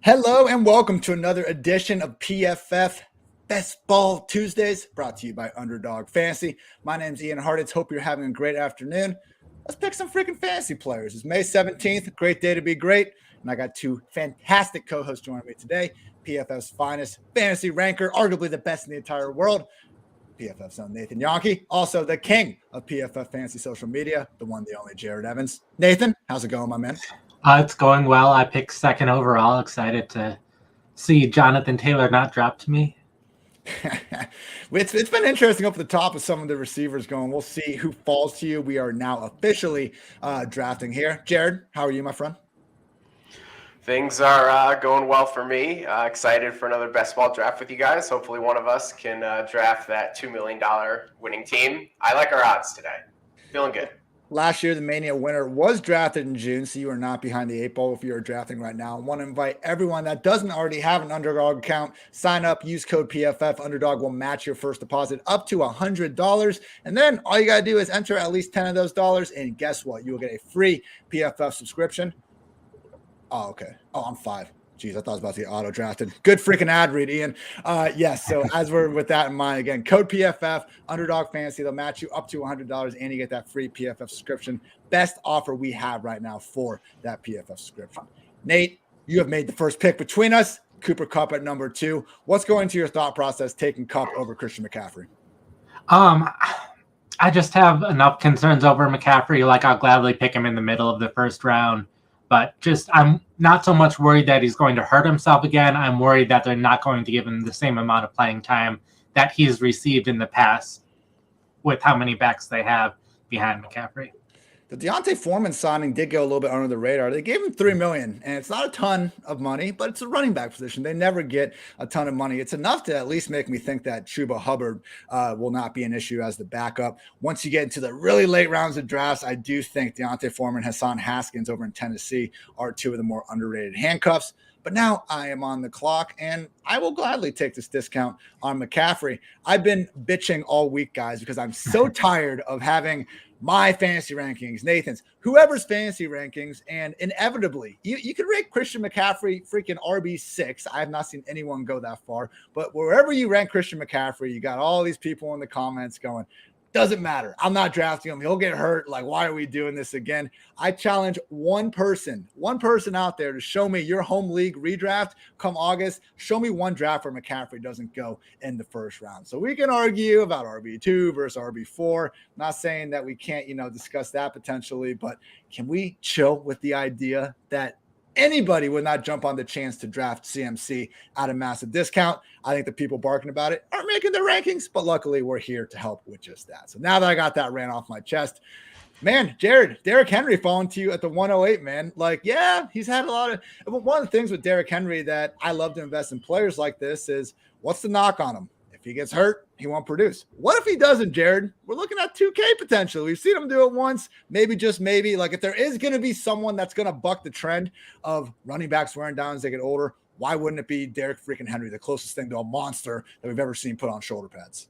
Hello and welcome to another edition of PFF Best Ball Tuesdays, brought to you by Underdog Fantasy. My name's Ian Hartitz. Hope you're having a great afternoon. Let's pick some freaking fantasy players. It's May 17th. Great day to be great. And I got two fantastic co-hosts joining me today. PFF's finest fantasy ranker, arguably the best in the entire world. PFF's own Nathan Yonke, also the king of PFF fantasy social media, the one, the only Jared Evans. Nathan, how's it going, my man? It's going well. I picked second overall. Excited to see Jonathan Taylor not drop to me. It's been interesting up at the top of some of the receivers going. We'll see who falls to you. We are now officially drafting here. Jared, how are you, my friend? Things are going well for me. Excited for another best ball draft with you guys. Hopefully one of us can draft that $2 million winning team. I like our odds today. Feeling good. Last year, the Mania winner was drafted in June, so you are not behind the eight ball if you're drafting right now. I want to invite everyone that doesn't already have an Underdog account, sign up, use code PFF. Underdog will match your first deposit up to $100. And then all you got to do is enter at least 10 of those dollars, and guess what? You will get a free PFF subscription. Oh, okay. Oh, I'm 5. Jeez, I thought I was about to get auto drafted. Good freaking ad read, Ian. Yes, so as we're with that in mind, again, code PFF, Underdog Fantasy, they'll match you up to $100 and you get that free PFF subscription. Best offer we have right now for that PFF subscription. Nate, you have made the first pick between us. Cooper Kupp at number 2. What's going to your thought process taking Kupp over Christian McCaffrey? I just have enough concerns over McCaffrey. Like, I'll gladly pick him in the middle of the first round. But I'm not so much worried that he's going to hurt himself again. I'm worried that they're not going to give him the same amount of playing time that he's received in the past with how many backs they have behind McCaffrey. The Deontay Foreman signing did go a little bit under the radar. They gave him $3 million, and it's not a ton of money, but it's a running back position. They never get a ton of money. It's enough to at least make me think that Chuba Hubbard will not be an issue as the backup. Once you get into the really late rounds of drafts, I do think Deontay Foreman, Hassan Haskins over in Tennessee are two of the more underrated handcuffs. But now I am on the clock, and I will gladly take this discount on McCaffrey. I've been bitching all week, guys, because I'm so tired of having my fantasy rankings, Nathan's, whoever's fantasy rankings, and inevitably, you could rank Christian McCaffrey freaking RB6. I have not seen anyone go that far, but wherever you rank Christian McCaffrey, you got all these people in the comments going, doesn't matter. I'm not drafting him. He'll get hurt. Like, why are we doing this again? I challenge one person out there to show me your home league redraft come August. Show me one draft where McCaffrey doesn't go in the first round. So we can argue about RB2 versus RB4. Not saying that we can't, discuss that potentially, but can we chill with the idea that anybody would not jump on the chance to draft CMC at a massive discount? I think the people barking about it aren't making their rankings, but luckily we're here to help with just that. So now that I got that ran off my chest, man, Jared, Derrick Henry falling to you at the 108, man. Like, yeah, he's had a lot of, but one of the things with Derrick Henry that I love to invest in players like this is, what's the knock on him? If he gets hurt, he won't produce. What if he doesn't, Jared? We're looking at 2K potential. We've seen him do it once, maybe just maybe. Like, if there is going to be someone that's going to buck the trend of running backs wearing down as they get older, why wouldn't it be Derrick freaking Henry, the closest thing to a monster that we've ever seen put on shoulder pads?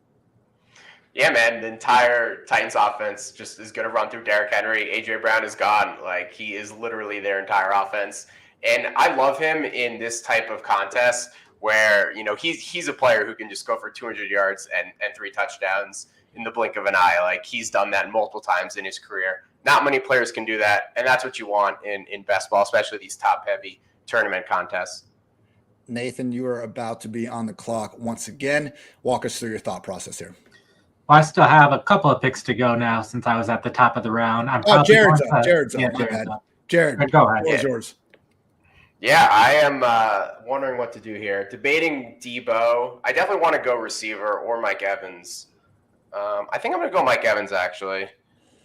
Yeah, man, the entire Titans offense just is going to run through Derrick Henry. A.J. Brown is gone. Like, he is literally their entire offense. And I love him in this type of contest where, he's a player who can just go for 200 yards and 3 touchdowns in the blink of an eye. Like, he's done that multiple times in his career. Not many players can do that, and that's what you want in best ball, especially these top-heavy tournament contests. Nathan, you are about to be on the clock once again. Walk us through your thought process here. Well, I still have a couple of picks to go now since I was at the top of the round. Jared's up. Jared's up. Jared, go ahead. What was yours? Yeah, I am wondering what to do here. Debating Debo. I definitely want to go receiver or Mike Evans. I think I'm going to go Mike Evans, actually.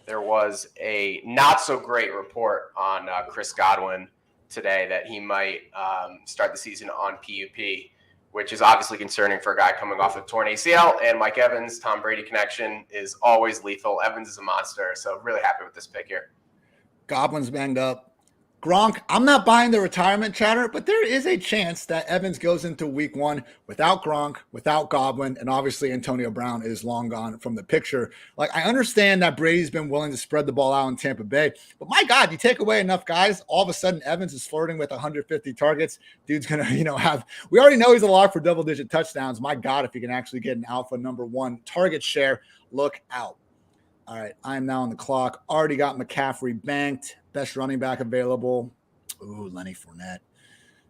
There was a not-so-great report on Chris Godwin today that he might start the season on PUP, which is obviously concerning for a guy coming off a torn ACL. And Mike Evans, Tom Brady connection is always lethal. Evans is a monster, so really happy with this pick here. Godwin's banged up. Gronk, I'm not buying the retirement chatter, but there is a chance that Evans goes into week 1 without Gronk, without Godwin, and obviously Antonio Brown is long gone from the picture. Like, I understand that Brady's been willing to spread the ball out in Tampa Bay, but my God, you take away enough guys, all of a sudden Evans is flirting with 150 targets. Dude's going to, we already know he's a lock for double-digit touchdowns. My God, if he can actually get an alpha number 1 target share, look out. All right, I am now on the clock. Already got McCaffrey banked. Best running back available. Ooh, Lenny Fournette.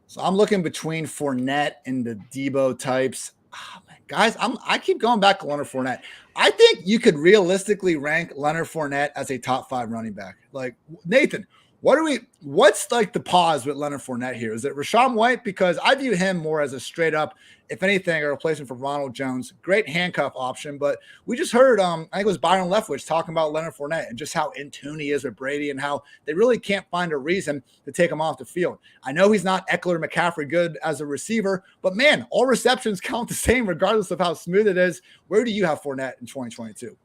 So I'm looking between Fournette and the Debo types. Oh, man. Guys, I keep going back to Leonard Fournette. I think you could realistically rank Leonard Fournette as a top 5 running back. Like, Nathan, what's like the pause with Leonard Fournette here? Is it Rachaad White? Because I view him more as a straight up, if anything, a replacement for Ronald Jones. Great handcuff option, but we just heard, I think it was Byron Leftwich talking about Leonard Fournette and just how in tune he is with Brady and how they really can't find a reason to take him off the field. I know he's not Eckler McCaffrey good as a receiver, but man, all receptions count the same regardless of how smooth it is. Where do you have Fournette in 2022?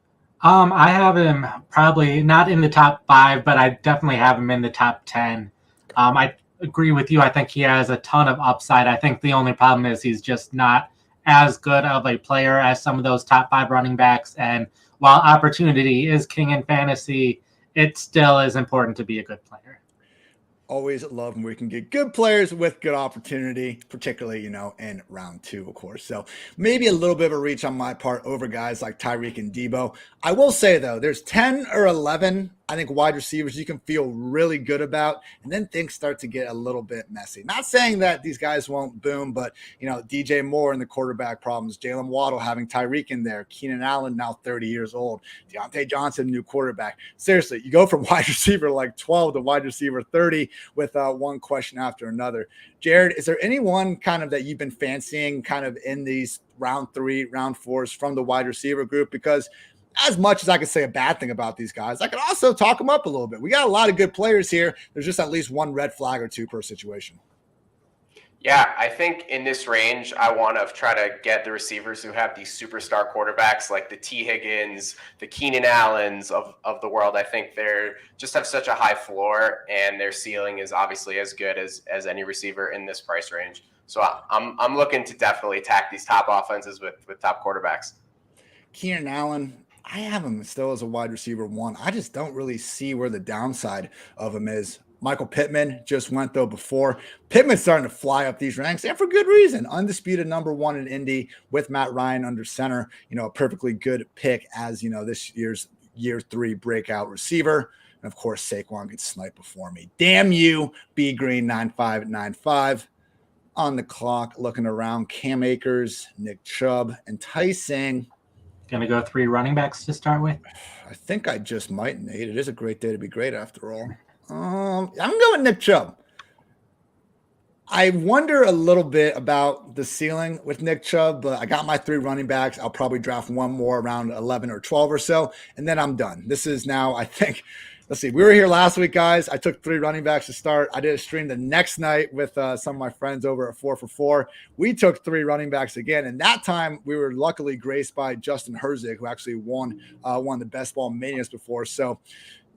I have him probably not in the top 5, but I definitely have him in the top 10. I agree with you. I think he has a ton of upside. I think the only problem is he's just not as good of a player as some of those top 5 running backs. And while opportunity is king in fantasy, it still is important to be a good player. Always love when we can get good players with good opportunity, particularly, in round 2, of course. So maybe a little bit of a reach on my part over guys like Tyreek and Debo. I will say, though, there's 10 or 11, I think, wide receivers you can feel really good about, and then things start to get a little bit messy. Not saying that these guys won't boom, but, DJ Moore and the quarterback problems, Jalen Waddle having Tyreek in there, Keenan Allen now 30 years old, Deontay Johnson, new quarterback. Seriously, you go from wide receiver like 12 to wide receiver 30 with one question after another. Jared, is there anyone kind of that you've been fancying kind of in these round 3, round 4s from the wide receiver group? Because as much as I could say a bad thing about these guys, I could also talk them up a little bit. We got a lot of good players here. There's just at least one red flag or 2 per situation. Yeah, I think in this range, I want to try to get the receivers who have these superstar quarterbacks like the T. Higgins, the Keenan Allens of the world. I think they're just have such a high floor, and their ceiling is obviously as good as any receiver in this price range. So I'm looking to definitely attack these top offenses with top quarterbacks. Keenan Allen, I have him still as a wide receiver 1. I just don't really see where the downside of him is. Michael Pittman just went, though, before. Pittman's starting to fly up these ranks, and for good reason. Undisputed number 1 in Indy with Matt Ryan under center. A perfectly good pick as, this year's year 3 breakout receiver. And, of course, Saquon gets sniped before me. Damn you, B Green 9595. On the clock, looking around, Cam Akers, Nick Chubb, enticing. Going to go 3 running backs to start with? I think I just might, Nate. It is a great day to be great, after all. I'm going Nick Chubb. I wonder a little bit about the ceiling with Nick Chubb, but I got my 3 running backs. I'll probably draft one more around 11 or 12 or so, and then I'm done. This is now, I think, let's see. We were here last week, guys. I took 3 running backs to start. I did a stream the next night with some of my friends over at 4 for 4. We took 3 running backs again, and that time we were luckily graced by Justin Herzig, who actually won one of the Best Ball Manias before. So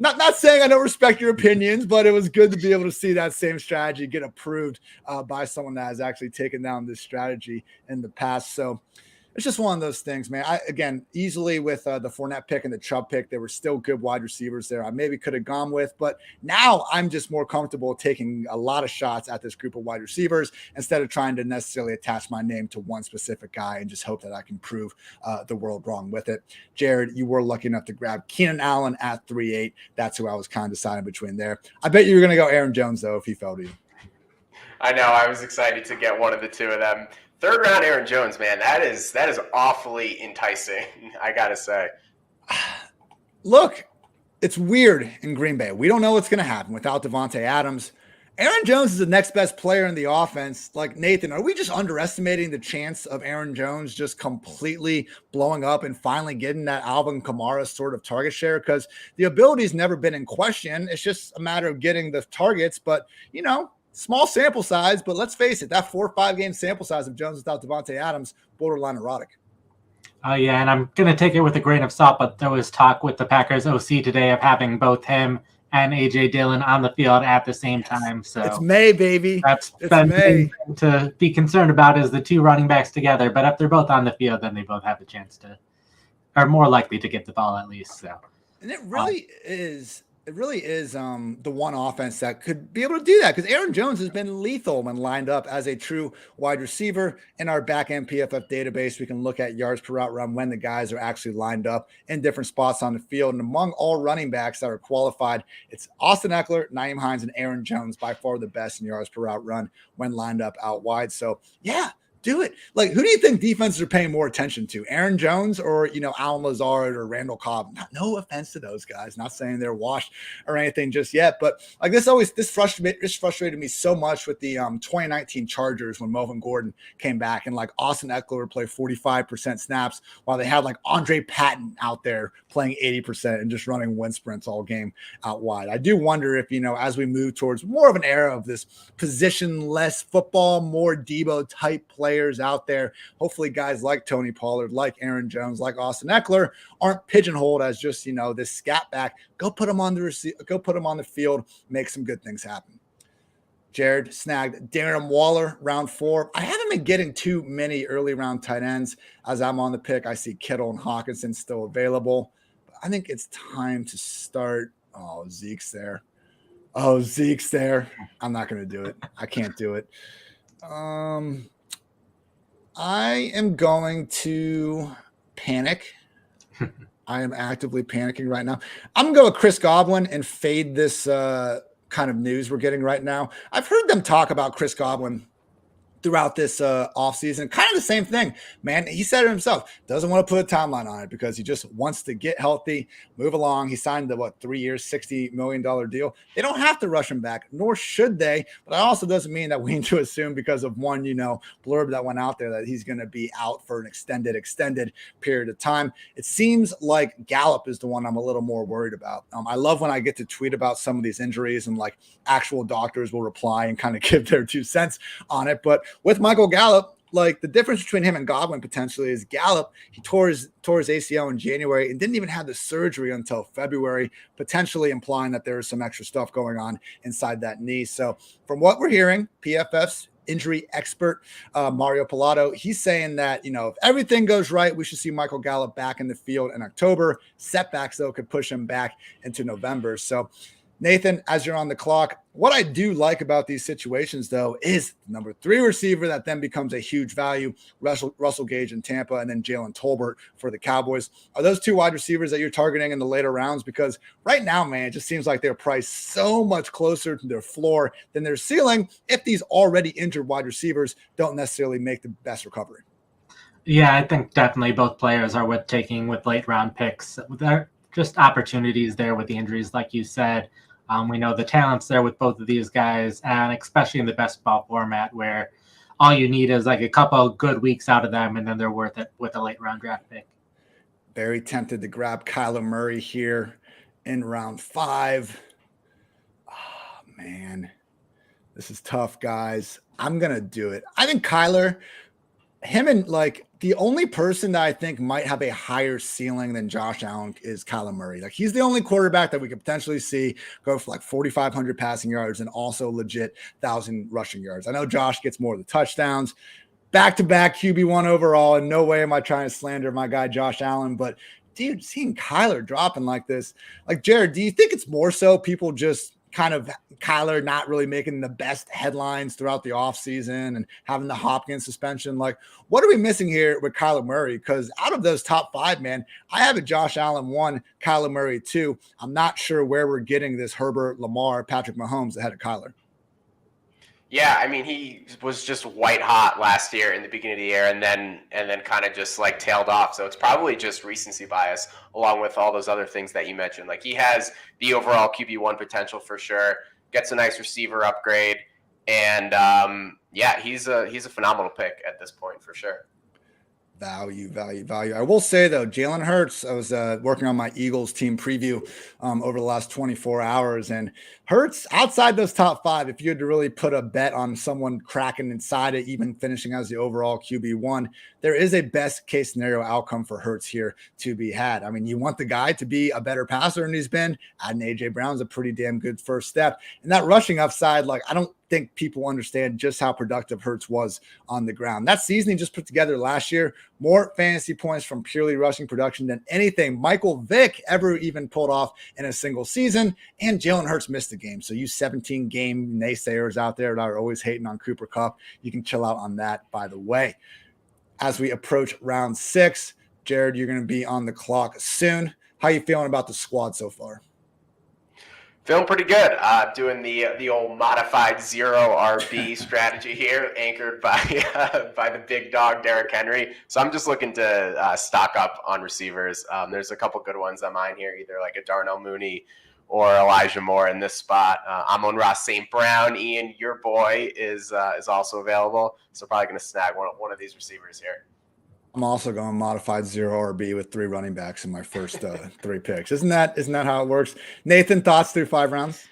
not saying I don't respect your opinions, but it was good to be able to see that same strategy get approved by someone that has actually taken down this strategy in the past. So it's just one of those things, man. Again, easily with the Fournette pick and the Chubb pick, there were still good wide receivers there I maybe could have gone with, but now I'm just more comfortable taking a lot of shots at this group of wide receivers instead of trying to necessarily attach my name to one specific guy and just hope that I can prove the world wrong with it. Jared, you were lucky enough to grab Keenan Allen at 3.8. That's who I was kind of deciding between there. I bet you were going to go Aaron Jones, though, if he fell to you. I know. I was excited to get one of the 2 of them. 3rd round Aaron Jones, man, that is awfully enticing, I gotta say. Look, it's weird in Green Bay. We don't know what's going to happen without Devontae Adams. Aaron Jones is the next best player in the offense. Like, Nathan, are we just underestimating the chance of Aaron Jones just completely blowing up and finally getting that Alvin Kamara sort of target share? Because the ability's never been in question. It's just a matter of getting the targets. But, small sample size, but let's face it, that 4 or 5 game sample size of Jones without Devontae Adams, borderline erotic. Yeah, and I'm going to take it with a grain of salt, but there was talk with the Packers OC today of having both him and AJ Dillon on the field at the same time. So it's May, baby. That's it's been May to be concerned about is the two running backs together. But if they're both on the field, then they both have a chance to, are more likely to get the ball at least. So, and it really is. It really is the one offense that could be able to do that, because Aaron Jones has been lethal when lined up as a true wide receiver. In our back-end PFF database, we can look at yards per route run when the guys are actually lined up in different spots on the field. And among all running backs that are qualified, it's Austin Eckler, Nyheim Hines, and Aaron Jones, by far the best in yards per route run when lined up out wide. So, yeah, do it. Like, who do you think defenses are paying more attention to, Aaron Jones or, Allen Lazard or Randall Cobb? No offense to those guys, not saying they're washed or anything just yet, but like this frustrated me so much with the 2019 Chargers when Melvin Gordon came back and like Austin Eckler would play 45% snaps while they had like Andre Patton out there playing 80% and just running wind sprints all game out wide. I do wonder if, as we move towards more of an era of this position-less football, more Debo type players out there, hopefully guys like Tony Pollard, like Aaron Jones, like Austin Eckler aren't pigeonholed as just, this scat back. Go put them on the field, make some good things happen. Jared snagged Darren Waller, round 4. I haven't been getting too many early round tight ends as I'm on the pick. I see Kittle and Hawkinson still available. But I think it's time to start. Oh, Zeke's there. I'm not going to do it. I can't do it. I am going to panic. I am actively panicking right now. I'm going to go with Chris Godwin and fade this kind of news we're getting right now. I've heard them talk about Chris Godwin throughout this offseason. Kind of the same thing, man. He said it himself. Doesn't want to put a timeline on it because he just wants to get healthy, move along. He signed the, 3 years, $60 million deal. They don't have to rush him back, nor should they. But that also doesn't mean that we need to assume because of one, blurb that went out there that he's going to be out for an extended period of time. It seems like Gallup is the one I'm a little more worried about. I love when I get to tweet about some of these injuries and like actual doctors will reply and kind of give their 2 cents on it. But with Michael Gallup, like the difference between him and Godwin potentially is Gallup, he tore his ACL in January and didn't even have the surgery until February, potentially implying that there is some extra stuff going on inside that knee. So from what we're hearing, PFF's injury expert, Mario Pilato, he's saying that, if everything goes right, we should see Michael Gallup back in the field in October. Setbacks, though, could push him back into November. So Nathan, as you're on the clock, what I do like about these situations, though, is number 3 receiver that then becomes a huge value, Russell Gage in Tampa, and then Jalen Tolbert for the Cowboys. Are those 2 wide receivers that you're targeting in the later rounds? Because right now, man, it just seems like they're priced so much closer to their floor than their ceiling if these already injured wide receivers don't necessarily make the best recovery. Yeah, I think definitely both players are worth taking with late round picks. There are just opportunities there with the injuries, like you said. We know the talent's there with both of these guys, and especially in the best ball format where all you need is like a couple of good weeks out of them, and then they're worth it with a late round draft pick. Very tempted to grab Kyler Murray here in round 5. Oh, man. This is tough, guys. I'm going to do it. I think Kyler, him and like the only person that I think might have a higher ceiling than Josh Allen is Kyler Murray. Like he's the only quarterback that we could potentially see go for like 4,500 passing yards and also legit 1,000 rushing yards. I know Josh gets more of the touchdowns, back-to-back QB1 overall. In no way am I trying to slander my guy Josh Allen, but dude, seeing Kyler dropping like this, like Jared, do you think it's more so people just kind of Kyler not really making the best headlines throughout the offseason and having the Hopkins suspension? Like, what are we missing here with Kyler Murray? Because out of those top 5, man, I have a Josh Allen 1, Kyler Murray 2. I'm not sure where we're getting this Herbert, Lamar, Patrick Mahomes ahead of Kyler. Yeah, I mean, he was just white hot last year in the beginning of the year and then kind of just like tailed off. So it's probably just recency bias along with all those other things that you mentioned. Like he has the overall QB1 potential for sure, gets a nice receiver upgrade. And yeah, he's a phenomenal pick at this point for sure. Value. I will say though, Jalen Hurts, I was working on my Eagles team preview over the last 24 hours, and Hurts outside those top 5, if you had to really put a bet on someone cracking inside it, even finishing as the overall QB1, there is a best case scenario outcome for Hurts here to be had. I mean, you want the guy to be a better passer than he's been. Adding AJ Brown's a pretty damn good first step. And that rushing upside, like, I don't think people understand just how productive Hurts was on the ground. That season he just put together last year, more fantasy points from purely rushing production than anything Michael Vick ever even pulled off in a single season. And Jalen Hurts missed the game. So you 17-game naysayers out there that are always hating on Cooper Kupp, you can chill out on that, by the way. As we approach round 6, Jared, you're going to be on the clock soon. How you feeling about the squad so far? Feeling pretty good. Doing the old modified zero RB strategy here, anchored by the big dog Derrick Henry. So I'm just looking to stock up on receivers. There's a couple good ones on mine here, either like a Darnell Mooney or Elijah Moore in this spot. Amon-Ra St. Brown, Ian, your boy, is also available. So probably going to snag one of these receivers here. I'm also going modified zero RB with 3 running backs in my first 3 picks. Isn't that how it works? Nathan, thoughts through 5 rounds?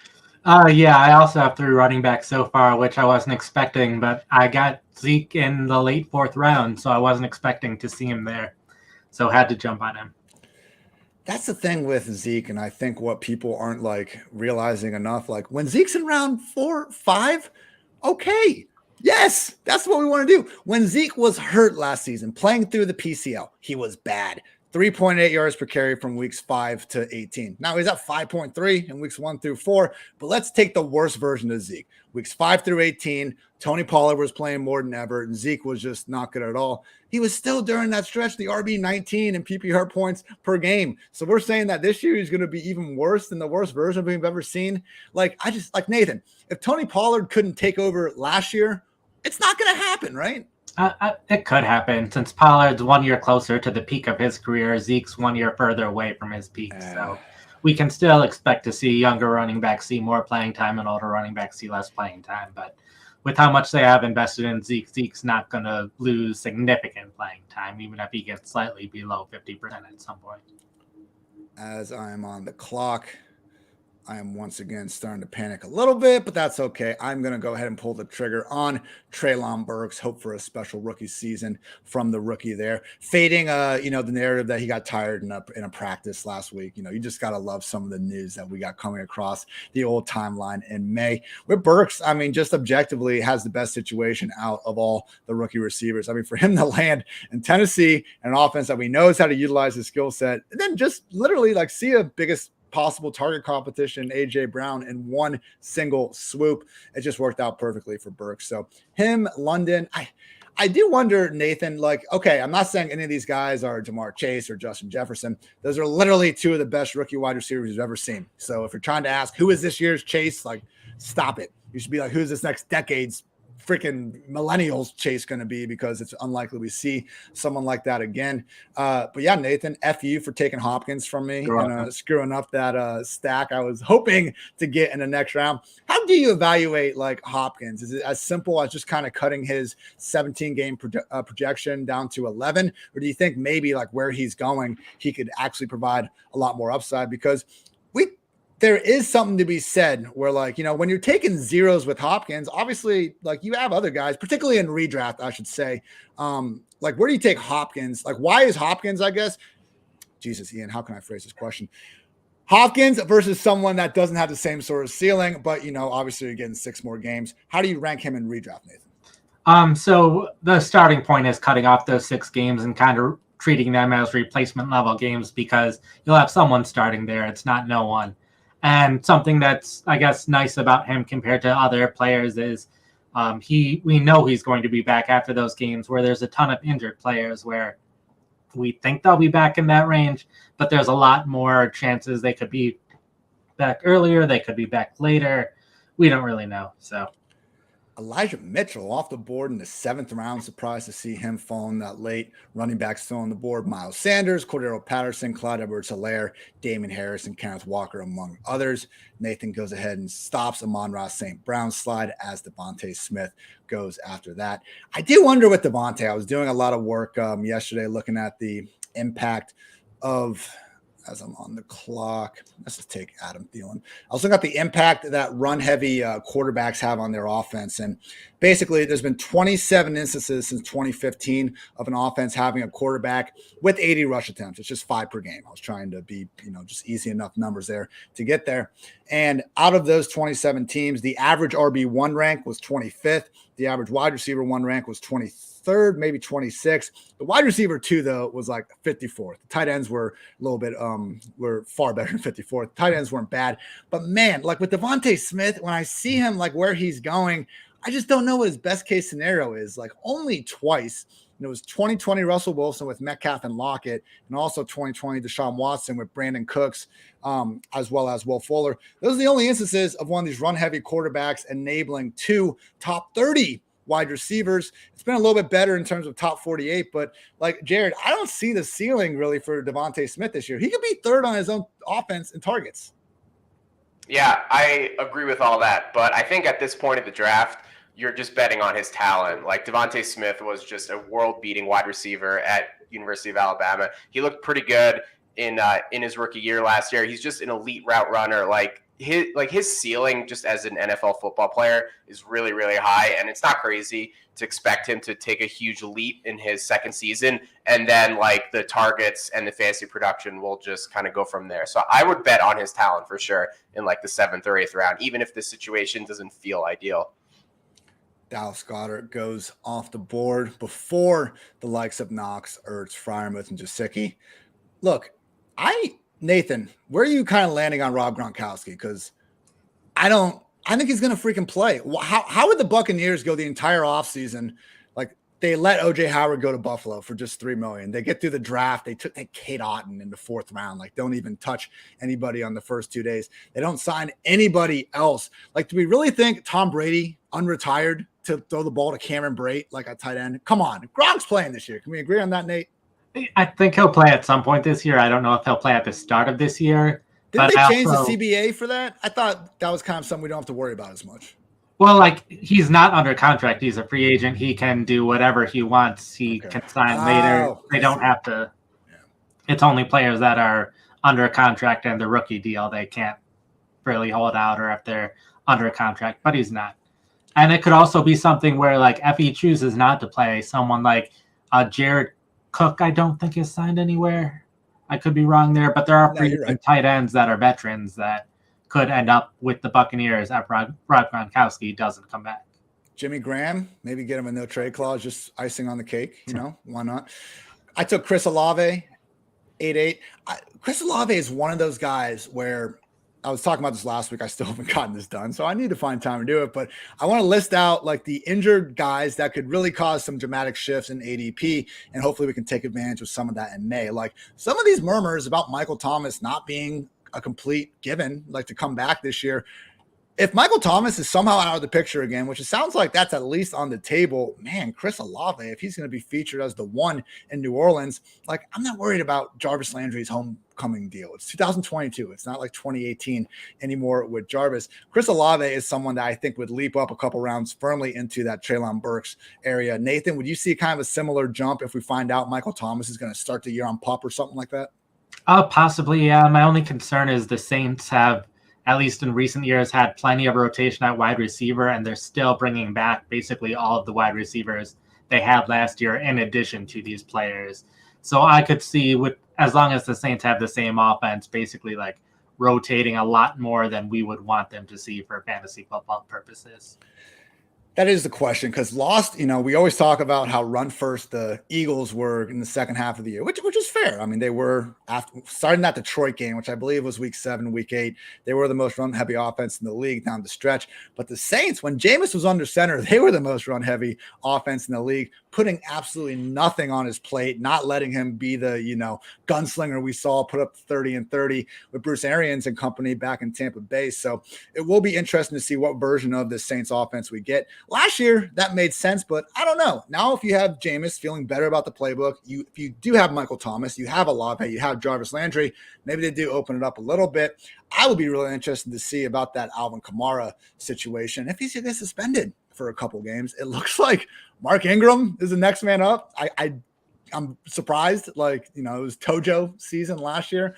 Yeah, I also have 3 running backs so far, which I wasn't expecting, but I got Zeke in the late 4th round, so I wasn't expecting to see him there. So had to jump on him. That's the thing with Zeke, and I think what people aren't like realizing enough, like when Zeke's in round 4, 5, okay. Yes, that's what we want to do. When Zeke was hurt last season, playing through the PCL, he was bad. 3.8 yards per carry from weeks 5 to 18. Now he's at 5.3 in weeks 1 through 4, but let's take the worst version of Zeke. Weeks 5 through 18, Tony Pollard was playing more than ever, and Zeke was just not good at all. He was still during that stretch, the RB 19 and PPR points per game. So we're saying that this year he's going to be even worse than the worst version we've ever seen. Like Nathan, if Tony Pollard couldn't take over last year, it's not going to happen, right? It could happen since Pollard's 1 year closer to the peak of his career. Zeke's 1 year further away from his peak. So we can still expect to see younger running backs see more playing time and older running backs see less playing time. But with how much they have invested in Zeke, Zeke's not going to lose significant playing time, even if he gets slightly below 50% at some point. As I am on the clock, I am once again starting to panic a little bit, but that's okay. I'm going to go ahead and pull the trigger on Treylon Burks, hope for a special rookie season from the rookie there. Fading, the narrative that he got tired in a practice last week. You just got to love some of the news that we got coming across the old timeline in May. With Burks, I mean, just objectively has the best situation out of all the rookie receivers. I mean, for him to land in Tennessee, an offense that we knows how to utilize his skill set, and then just literally like see a biggest possible target competition, AJ Brown, in one single swoop. It just worked out perfectly for Burks. So him, London, I do wonder, Nathan, like, okay, I'm not saying any of these guys are Jamar Chase or Justin Jefferson. Those are literally 2 of the best rookie wide receivers you've ever seen. So if you're trying to ask who is this year's Chase, like, stop it. You should be like, who's this next decade's freaking millennials Chase going to be, because it's unlikely we see someone like that again. But yeah, Nathan, F you for taking Hopkins from me and screwing up that stack I was hoping to get in the next round. How do you evaluate like Hopkins? Is it as simple as just kind of cutting his 17-game projection down to 11? Or do you think maybe like where he's going, he could actually provide a lot more upside? Because there is something to be said where, like, when you're taking zeros with Hopkins, obviously, like, you have other guys, particularly in redraft, I should say. Like, where do you take Hopkins? Like, why is Hopkins, I guess? Jesus, Ian, how can I phrase this question? Hopkins versus someone that doesn't have the same sort of ceiling, but, obviously you're getting 6 more games. How do you rank him in redraft, Nathan? So the starting point is cutting off those 6 games and kind of treating them as replacement level games, because you'll have someone starting there. It's not no one. And something that's, I guess, nice about him compared to other players is we know he's going to be back after those games, where there's a ton of injured players where we think they'll be back in that range, but there's a lot more chances they could be back earlier, they could be back later. We don't really know. So Elijah Mitchell off the board in the 7th round. Surprised to see him falling that late. Running back still on the board. Miles Sanders, Cordero Patterson, Clyde Edwards-Helaire, Damian Harris, and Kenneth Walker, among others. Nathan goes ahead and stops Amon-Ra St. Brown's slide as Devontae Smith goes after that. I do wonder with Devontae. I was doing a lot of work yesterday looking at the impact of, as I'm on the clock, let's just take Adam Thielen. I was looking at the impact that run-heavy quarterbacks have on their offense. And basically, there's been 27 instances since 2015 of an offense having a quarterback with 80 rush attempts. It's just 5 per game. I was trying to be, just easy enough numbers there to get there. And out of those 27 teams, the average RB1 rank was 25th. The average wide receiver 1 rank was 23rd, maybe 26th. The wide receiver 2, though, was like 54th. The tight ends were a little bit, were far better than 54th. Tight ends weren't bad. But man, like with Devontae Smith, when I see him, like where he's going, I just don't know what his best case scenario is. Like only twice. And it was 2020 Russell Wilson with Metcalf and Lockett, and also 2020 Deshaun Watson with Brandon Cooks, as well as Will Fuller. Those are the only instances of one of these run-heavy quarterbacks enabling 2 top 30 wide receivers. It's been a little bit better in terms of top 48, but like Jared, I don't see the ceiling really for Devontae Smith this year. He could be 3rd on his own offense in targets. Yeah, I agree with all that, but I think at this point of the draft, you're just betting on his talent. Like Devontae Smith was just a world-beating wide receiver at University of Alabama. He looked pretty good in his rookie year last year. He's just an elite route runner. His ceiling just as an NFL football player is really, really high, and it's not crazy to expect him to take a huge leap in his second season, and then like the targets and the fantasy production will just kind of go from there. So I would bet on his talent for sure in like the 7th or 8th round, even if the situation doesn't feel ideal. Dallas Goedert goes off the board before the likes of Knox, Ertz, Freiermuth, and Gesicki. Look, Nathan, where are you kind of landing on Rob Gronkowski? Because I think he's going to freaking play. How would the Buccaneers go the entire offseason? Like they let OJ Howard go to Buffalo for just $3 million. They get through the draft. They took Kate Otten in the 4th round. Like don't even touch anybody on the first 2 days. They don't sign anybody else. Like, do we really think Tom Brady unretired to throw the ball to Cameron Brate like a tight end? Come on. Gronk's playing this year. Can we agree on that, Nate? I think he'll play at some point this year. I don't know if he'll play at the start of this year. Didn't they change the CBA for that? I thought that was kind of something we don't have to worry about as much. Well, like he's not under contract. He's a free agent. He can do whatever he wants. He can sign later. They don't have to. Yeah. It's only players that are under contract and the rookie deal. They can't really hold out, or if they're under contract, but he's not. And it could also be something where like if he chooses not to play, someone like Jared Cook, I don't think is signed anywhere. I could be wrong there, but there are tight ends that are veterans that could end up with the Buccaneers if Rob Gronkowski doesn't come back. Jimmy Graham, maybe get him a no trade clause, just icing on the cake. Why not? I took Chris Olave, 8-8. Chris Olave is one of those guys where I was talking about this last week. I still haven't gotten this done, so I need to find time to do it. But I want to list out like the injured guys that could really cause some dramatic shifts in ADP, and hopefully we can take advantage of some of that in May. Like some of these murmurs about Michael Thomas not being a complete given, like to come back this year. If Michael Thomas is somehow out of the picture again, which it sounds like that's at least on the table, man, Chris Olave, if he's going to be featured as the one in New Orleans, like I'm not worried about Jarvis Landry's homecoming deal. It's 2022. It's not like 2018 anymore with Jarvis. Chris Olave is someone that I think would leap up a couple rounds firmly into that Treylon Burks area. Nathan, would you see kind of a similar jump if we find out Michael Thomas is going to start the year on PUP or something like that? Possibly, yeah. My only concern is the Saints have, at least in recent years, had plenty of rotation at wide receiver, and they're still bringing back basically all of the wide receivers they had last year in addition to these players. So I could see, with as long as the Saints have the same offense, basically like rotating a lot more than we would want them to see for fantasy football purposes. That is the question, because we always talk about how run first the Eagles were in the second half of the year, which is fair. I mean, they were after starting that Detroit game, which I believe was week 7, week 8. They were the most run heavy offense in the league down the stretch. But the Saints, when Jameis was under center, they were the most run heavy offense in the league, putting absolutely nothing on his plate, not letting him be the, gunslinger we saw put up 30 and 30 with Bruce Arians and company back in Tampa Bay. So it will be interesting to see what version of this Saints offense we get. Last year, that made sense, but I don't know. Now, if you have Jameis feeling better about the playbook, if you do have Michael Thomas, you have Olave, you have Jarvis Landry, maybe they do open it up a little bit. I would be really interested to see about that Alvin Kamara situation. If he's going to get suspended for a couple games, it looks like Mark Ingram is the next man up. I'm surprised. Like, it was Tojo season last year.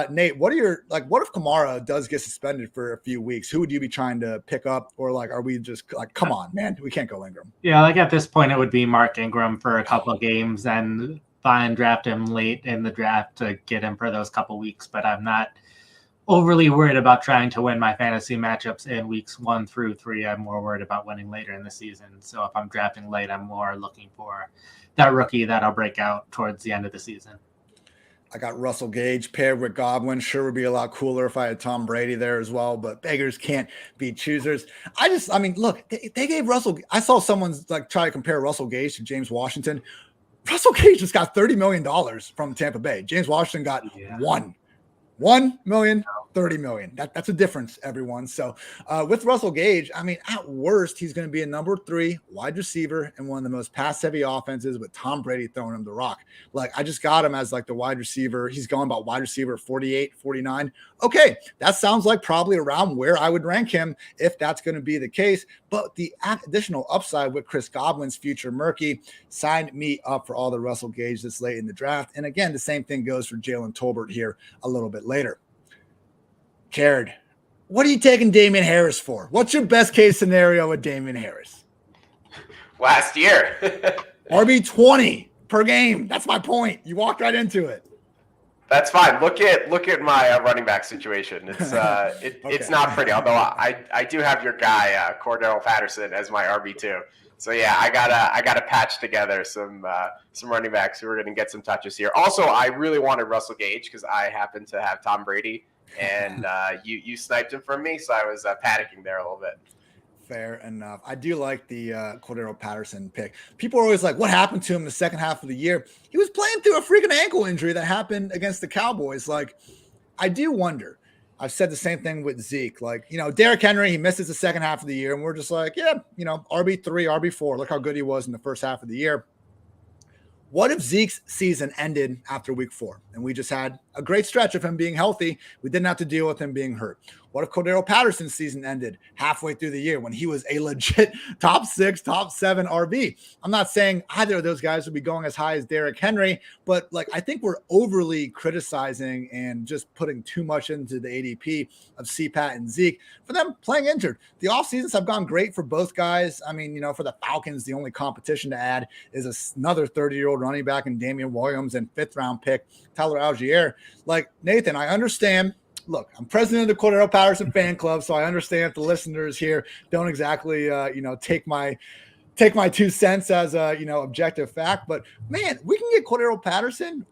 Nate, what if Kamara does get suspended for a few weeks? Who would you be trying to pick up? Or are we just come on, man, we can't go Ingram. Yeah, at this point, it would be Mark Ingram for a couple of games and fine, draft him late in the draft to get him for those couple weeks. But I'm not overly worried about trying to win my fantasy matchups in weeks 1 through 3. I'm more worried about winning later in the season. So if I'm drafting late, I'm more looking for that rookie that'll break out towards the end of the season. I got Russell Gage paired with Godwin. Sure would be a lot cooler if I had Tom Brady there as well, but beggars can't be choosers. Look, they gave Russell. I saw someone try to compare Russell Gage to James Washington. Russell Gage just got $30 million from Tampa Bay. James Washington got $1 million, $30 million. That's a difference, everyone. So with Russell Gage, at worst, he's going to be a number 3 wide receiver in one of the most pass-heavy offenses with Tom Brady throwing him the rock. I just got him as the wide receiver. He's going about wide receiver 48, 49. Okay, that sounds like probably around where I would rank him if that's going to be the case. But the additional upside with Chris Godwin's future murky signed me up for all the Russell Gage this late in the draft. And again, the same thing goes for Jalen Tolbert here a little bit later. Jared, what are you taking Damian Harris for? What's your best case scenario with Damian Harris? Last year. RB 20 per game. That's my point. You walked right into it. That's fine. Look at my running back situation. It's Okay. It's not pretty. Although I do have your guy Cordero Patterson as my RB2. So yeah, I gotta patch together some running backs who are going to get some touches here. Also, I really wanted Russell Gage because I happen to have Tom Brady, and you sniped him from me, so I was panicking there a little bit. Fair enough. I do like the Cordero Patterson pick. People are always like, what happened to him the second half of the year? He was playing through a freaking ankle injury that happened against the Cowboys. I do wonder. I've said the same thing with Zeke. Derrick Henry, he misses the second half of the year, and we're just RB3, RB4. Look how good he was in the first half of the year. What if Zeke's season ended after week 4 and we just had a great stretch of him being healthy? We didn't have to deal with him being hurt. What if Cordero Patterson's season ended halfway through the year when he was a legit top 6, top 7 RB? I'm not saying either of those guys would be going as high as Derrick Henry, but I think we're overly criticizing and just putting too much into the ADP of CPAT and Zeke for them playing injured. The off seasons have gone great for both guys. For the Falcons, the only competition to add is another 30-year-old running back in Damian Williams and 5th round pick Tyler Algier. Nathan, I understand. Look, I'm president of the Cordero Patterson fan club, so I understand if the listeners here don't exactly, take my 2 cents as a, objective fact. But man, we can get Cordero Patterson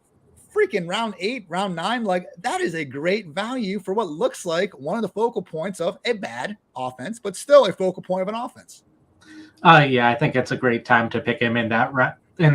freaking round 8, round 9. That is a great value for what looks like one of the focal points of a bad offense, but still a focal point of an offense. Yeah, I think it's a great time to pick him in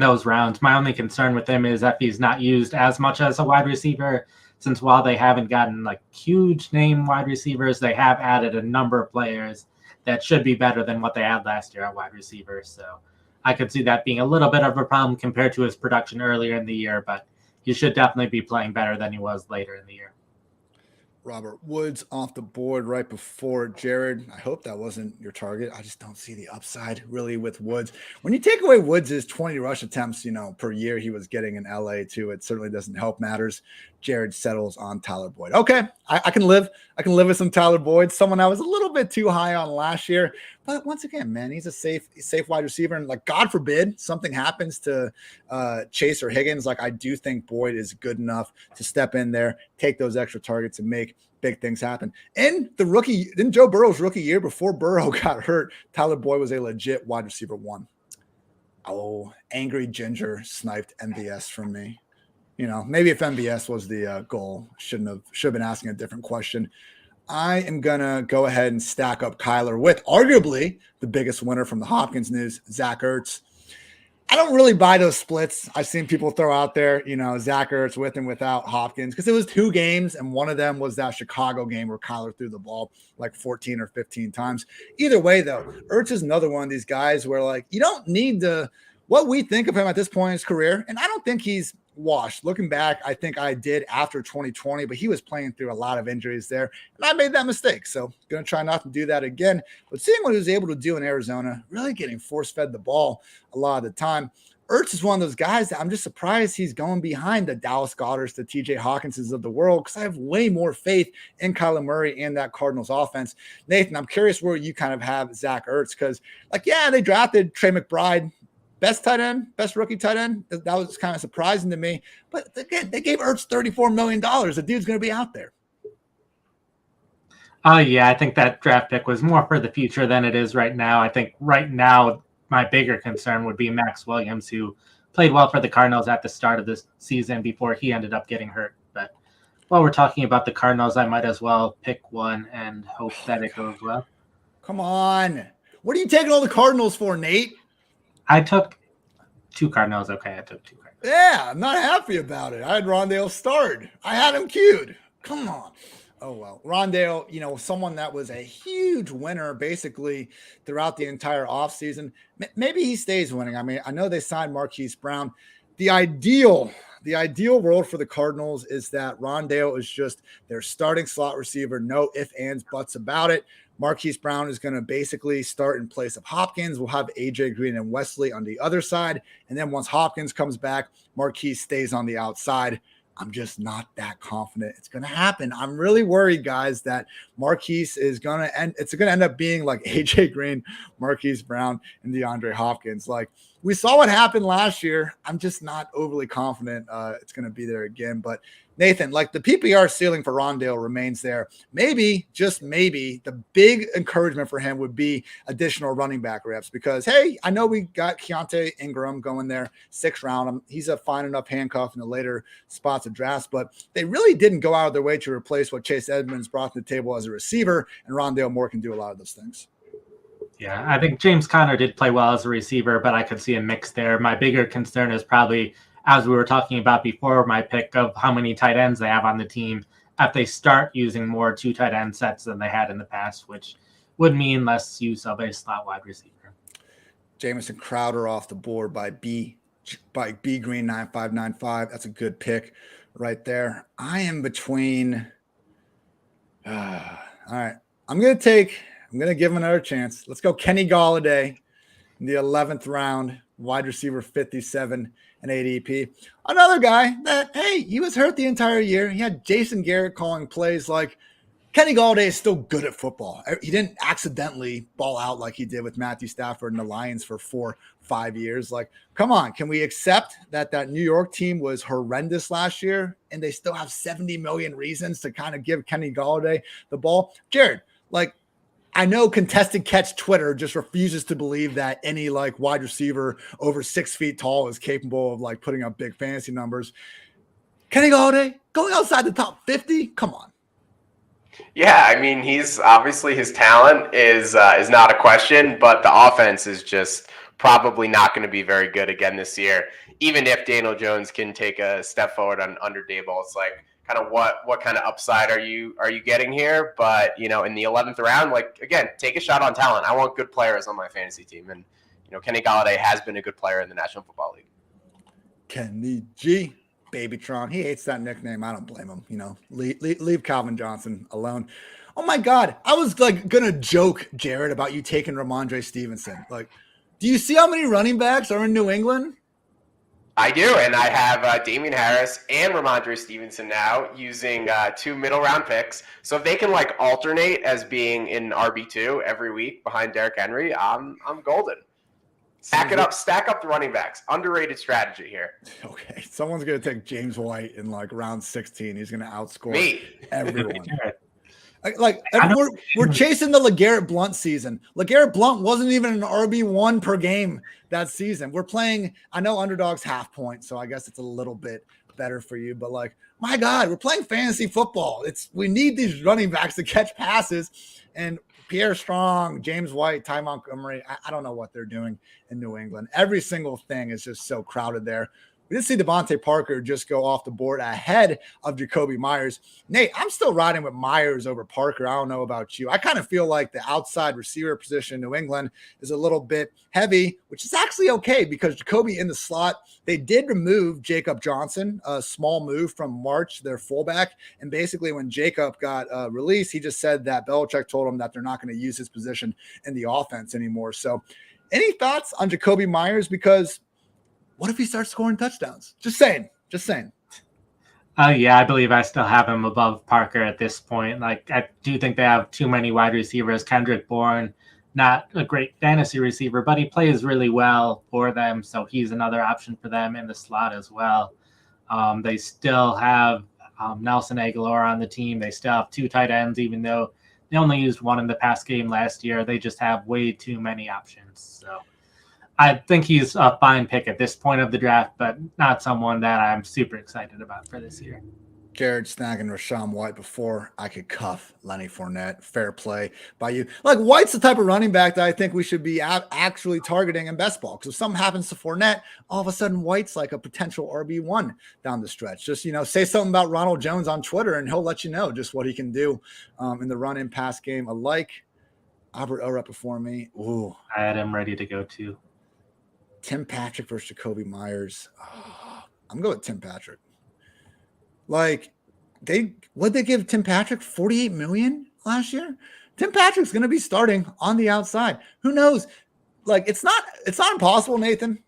those rounds. My only concern with him is that he's not used as much as a wide receiver, since while they haven't gotten huge name wide receivers, they have added a number of players that should be better than what they had last year at wide receiver. So I could see that being a little bit of a problem compared to his production earlier in the year, but he should definitely be playing better than he was later in the year. Robert Woods off the board right before Jared. I hope that wasn't your target. I just don't see the upside really with Woods. When you take away Woods' 20 rush attempts, per year he was getting in LA too, it certainly doesn't help matters. Jared settles on Tyler Boyd. Okay, I can live. I can live with some Tyler Boyd, someone I was a little bit too high on last year. But once again, man, he's a safe wide receiver. And God forbid something happens to Chase or Higgins. I do think Boyd is good enough to step in there, take those extra targets and make big things happen. In Joe Burrow's rookie year, before Burrow got hurt, Tyler Boyd was a legit wide receiver 1. Oh, Angry Ginger sniped MVS from me. Maybe if MVS was the goal, should have been asking a different question. I am going to go ahead and stack up Kyler with arguably the biggest winner from the Hopkins news, Zach Ertz. I don't really buy those splits I've seen people throw out there, Zach Ertz with and without Hopkins, because it was 2 games, and one of them was that Chicago game where Kyler threw the ball like 14 or 15 times. Either way, though, Ertz is another one of these guys where, like, you don't need what we think of him at this point in his career, and I don't think he's washed. Looking back, I think I did after 2020, but he was playing through a lot of injuries there, and I made that mistake. So going to try not to do that again. But seeing what he was able to do in Arizona, really getting force-fed the ball a lot of the time. Ertz is one of those guys that I'm just surprised he's going behind the Dallas Goederts, the TJ Hawkinses of the world, because I have way more faith in Kyler Murray and that Cardinals offense. Nathan, I'm curious where you kind of have Zach Ertz, because, they drafted Trey McBride, best tight end, best rookie tight end. That was kind of surprising to me. But again, they gave Ertz $34 million. The dude's going to be out there. Oh, yeah, I think that draft pick was more for the future than it is right now. I think right now my bigger concern would be Max Williams, who played well for the Cardinals at the start of this season before he ended up getting hurt. But while we're talking about the Cardinals, I might as well pick one and hope that it goes well. Come on. What are you taking all the Cardinals for, Nate? I took 2 Cardinals. Okay, I took 2 Cardinals. Yeah, I'm not happy about it. I had Rondale start. I had him queued. Come on. Oh, well. Rondale, someone that was a huge winner basically throughout the entire offseason. Maybe he stays winning. I mean, I know they signed Marquise Brown. The ideal world for the Cardinals is that Rondale is just their starting slot receiver. No ifs, ands, buts about it. Marquise Brown is going to basically start in place of Hopkins. We'll have AJ Green and Wesley on the other side. And then once Hopkins comes back, Marquise stays on the outside. I'm just not that confident it's going to happen. I'm really worried, guys, that Marquise is going to end up being like AJ Green, Marquise Brown, and DeAndre Hopkins. Like, we saw what happened last year. I'm just not overly confident it's going to be there again. But Nathan, like, the PPR ceiling for Rondale remains there. Maybe, just maybe, the big encouragement for him would be additional running back reps because, hey, I know we got Keontae Ingram going there, 6th round. He's a fine enough handcuff in the later spots of drafts, but they really didn't go out of their way to replace what Chase Edmonds brought to the table as a receiver, and Rondale Moore can do a lot of those things. Yeah, I think James Conner did play well as a receiver, but I could see a mix there. My bigger concern is probably, as we were talking about before, my pick of how many tight ends they have on the team if they start using more 2 tight end sets than they had in the past, which would mean less use of a slot wide receiver. Jamison Crowder off the board by B Green 9595. That's a good pick right there. I am between. All right, I'm gonna give him another chance. Let's go Kenny Golladay in the 11th round, wide receiver 57 and ADP. Another guy that, hey, he was hurt the entire year. He had Jason Garrett calling plays. Like, Kenny Golladay is still good at football. He didn't accidentally ball out like he did with Matthew Stafford and the Lions for 4-5 years. Like, come on, can we accept that New York team was horrendous last year and they still have 70 million reasons to kind of give Kenny Golladay the ball? Jared, like, I know contested catch Twitter just refuses to believe that any like wide receiver over 6 feet tall is capable of like putting up big fantasy numbers. Kenny Golladay going outside the top 50? Come on. Yeah, I mean, he's obviously, his talent is not a question, but the offense is just probably not going to be very good again this year. Even if Daniel Jones can take a step forward under Daboll, it's like, kind of what kind of upside are you getting here? But, in the 11th round, like, again, take a shot on talent. I want good players on my fantasy team. And, Kenny Golladay has been a good player in the National Football League. Kenny G, Babytron. He hates that nickname. I don't blame him. Leave Calvin Johnson alone. Oh my God. I was like going to joke, Jared, about you taking Ramondre Stevenson. Like, do you see how many running backs are in New England? I do, and I have Damian Harris and Ramondre Stevenson now using 2 middle-round picks. So if they can like alternate as being in RB2 every week behind Derrick Henry, I'm golden. Stack up the running backs. Underrated strategy here. Okay, someone's gonna take James White in like round 16. He's gonna outscore me, everyone. Like, we're chasing the LeGarrette Blount season. LeGarrette Blount wasn't even an RB1 per game that season. We're playing, I know Underdog's half point, so I guess it's a little bit better for you. But like, my God, we're playing fantasy football. We need these running backs to catch passes. And Pierre Strong, James White, Ty Montgomery. I don't know what they're doing in New England. Every single thing is just so crowded there. We did see Devontae Parker just go off the board ahead of Jacoby Myers. Nate, I'm still riding with Myers over Parker. I don't know about you. I kind of feel like the outside receiver position in New England is a little bit heavy, which is actually okay because Jacoby in the slot, they did remove Jacob Johnson, a small move from March, their fullback. And basically when Jacob got released, he just said that Belichick told him that they're not going to use his position in the offense anymore. So any thoughts on Jacoby Myers? Because what if he starts scoring touchdowns? Just saying. Yeah, I believe I still have him above Parker at this point. Like, I do think they have too many wide receivers. Kendrick Bourne, not a great fantasy receiver, but he plays really well for them. So he's another option for them in the slot as well. They still have Nelson Aguilar on the team. They still have 2 tight ends, even though they only used 1 in the past game last year. They just have way too many options. So I think he's a fine pick at this point of the draft, but not someone that I'm super excited about for this year. Jared snagging Rashawn White before I could cuff Lenny Fournette. Fair play by you. Like, White's the type of running back that I think we should be actually targeting in best ball. Because if something happens to Fournette, all of a sudden White's like a potential RB1 down the stretch. Just, say something about Ronald Jones on Twitter and he'll let you know just what he can do in the run and pass game alike. Albert O right before me. Ooh. I had him ready to go too. Tim Patrick versus Jacoby Myers. Oh, I'm going with Tim Patrick. Like, they give Tim Patrick $48 million last year? Tim Patrick's going to be starting on the outside. Who knows? Like, it's not impossible, Nathan.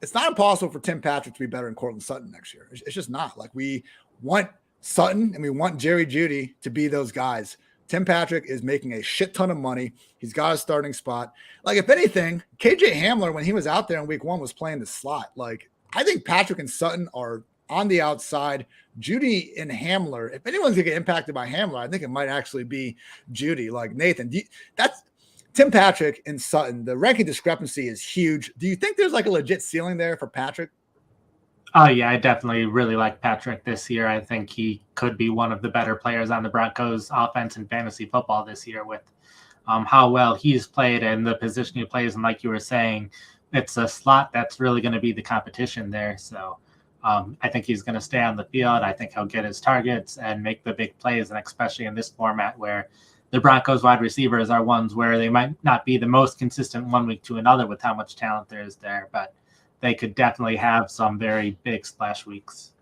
It's not impossible for Tim Patrick to be better than Cortland Sutton next year. It's just not. Like, we want Sutton and we want Jerry Jeudy to be those guys. Tim Patrick is making a shit ton of money. He's got a starting spot. Like, if anything, KJ Hamler, when he was out there in week 1, was playing the slot. Like, I think Patrick and Sutton are on the outside. Jeudy and Hamler, if anyone's going to get impacted by Hamler, I think it might actually be Jeudy. Like, Nathan, that's Tim Patrick and Sutton. The ranking discrepancy is huge. Do you think there's like a legit ceiling there for Patrick? Oh, yeah, I definitely really like Patrick this year. I think he could be one of the better players on the Broncos offense in fantasy football this year with how well he's played and the position he plays. And like you were saying, it's a slot that's really going to be the competition there. So I think he's going to stay on the field. I think he'll get his targets and make the big plays, and especially in this format where the Broncos wide receivers are ones where they might not be the most consistent one week to another with how much talent there is there, but they could definitely have some very big splash weeks.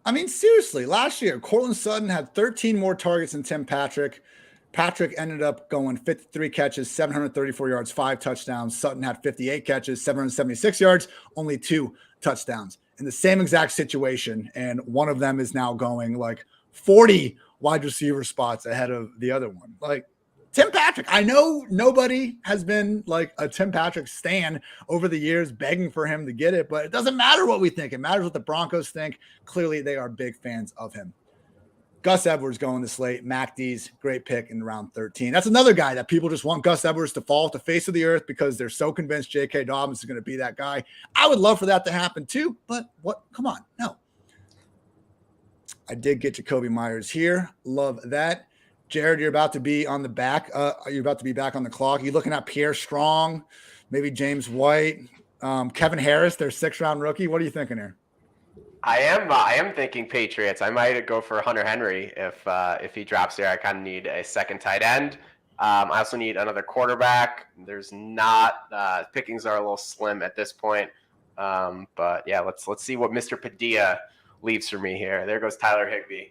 I mean, seriously, last year, Cortland Sutton had 13 more targets than Tim Patrick. Patrick ended up going 53 catches, 734 yards, 5 touchdowns. Sutton had 58 catches, 776 yards, only 2 touchdowns in the same exact situation. And one of them is now going like 40 wide receiver spots ahead of the other one. Like, Tim Patrick, I know nobody has been like a Tim Patrick stan over the years begging for him to get it, but it doesn't matter what we think. It matters what the Broncos think. Clearly, they are big fans of him. Gus Edwards going this late. Mac D's, great pick in round 13. That's another guy that people just want Gus Edwards to fall off the face of the earth because they're so convinced J.K. Dobbins is going to be that guy. I would love for that to happen too, but what? Come on, no. I did get Jacoby Myers here. Love that. Jared, you're about to be on the back. You're about to be back on the clock. You're looking at Pierre Strong, maybe James White, Kevin Harris, their 6th-round rookie. What are you thinking here? I am thinking Patriots. I might go for Hunter Henry if he drops there. I kind of need a second tight end. I also need another quarterback. There's not pickings are a little slim at this point. But yeah, let's see what Mr. Padilla leaves for me here. There goes Tyler Higbee.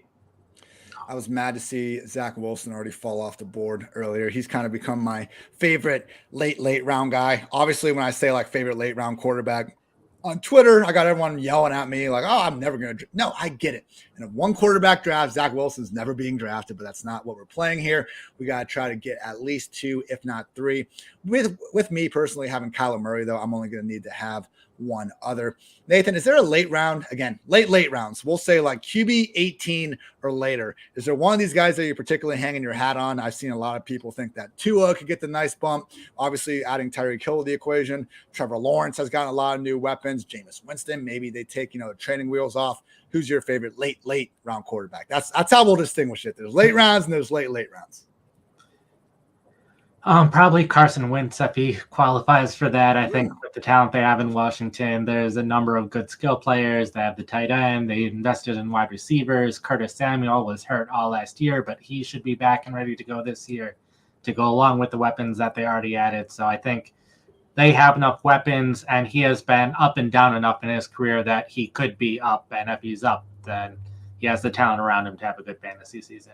I was mad to see Zach Wilson already fall off the board earlier. He's kind of become my favorite late round guy. Obviously, when I say like favorite late round quarterback on Twitter, I got everyone yelling at me like, oh, I'm never going to. No, I get it. And if one quarterback drafts, Zach Wilson's never being drafted, but that's not what we're playing here. We got to try to get at least 2, if not 3. With me personally having Kyler Murray, though, I'm only going to need to have one other. Nathan, is there a late round? Again, late rounds. We'll say like QB 18 or later. Is there one of these guys that you're particularly hanging your hat on? I've seen a lot of people think that Tua could get the nice bump. Obviously, adding Tyreek Hill to the equation. Trevor Lawrence has gotten a lot of new weapons. Jameis Winston, maybe they take, the training wheels off. Who's your favorite late round quarterback? That's how we'll distinguish it. There's late rounds and there's late rounds. Probably Carson Wentz if he qualifies for that. I think with the talent they have in Washington, there's a number of good skill players. They have the tight end. They invested in wide receivers. Curtis Samuel was hurt all last year, but he should be back and ready to go this year to go along with the weapons that they already added. So I think they have enough weapons, and he has been up and down enough in his career that he could be up. And if he's up, then he has the talent around him to have a good fantasy season.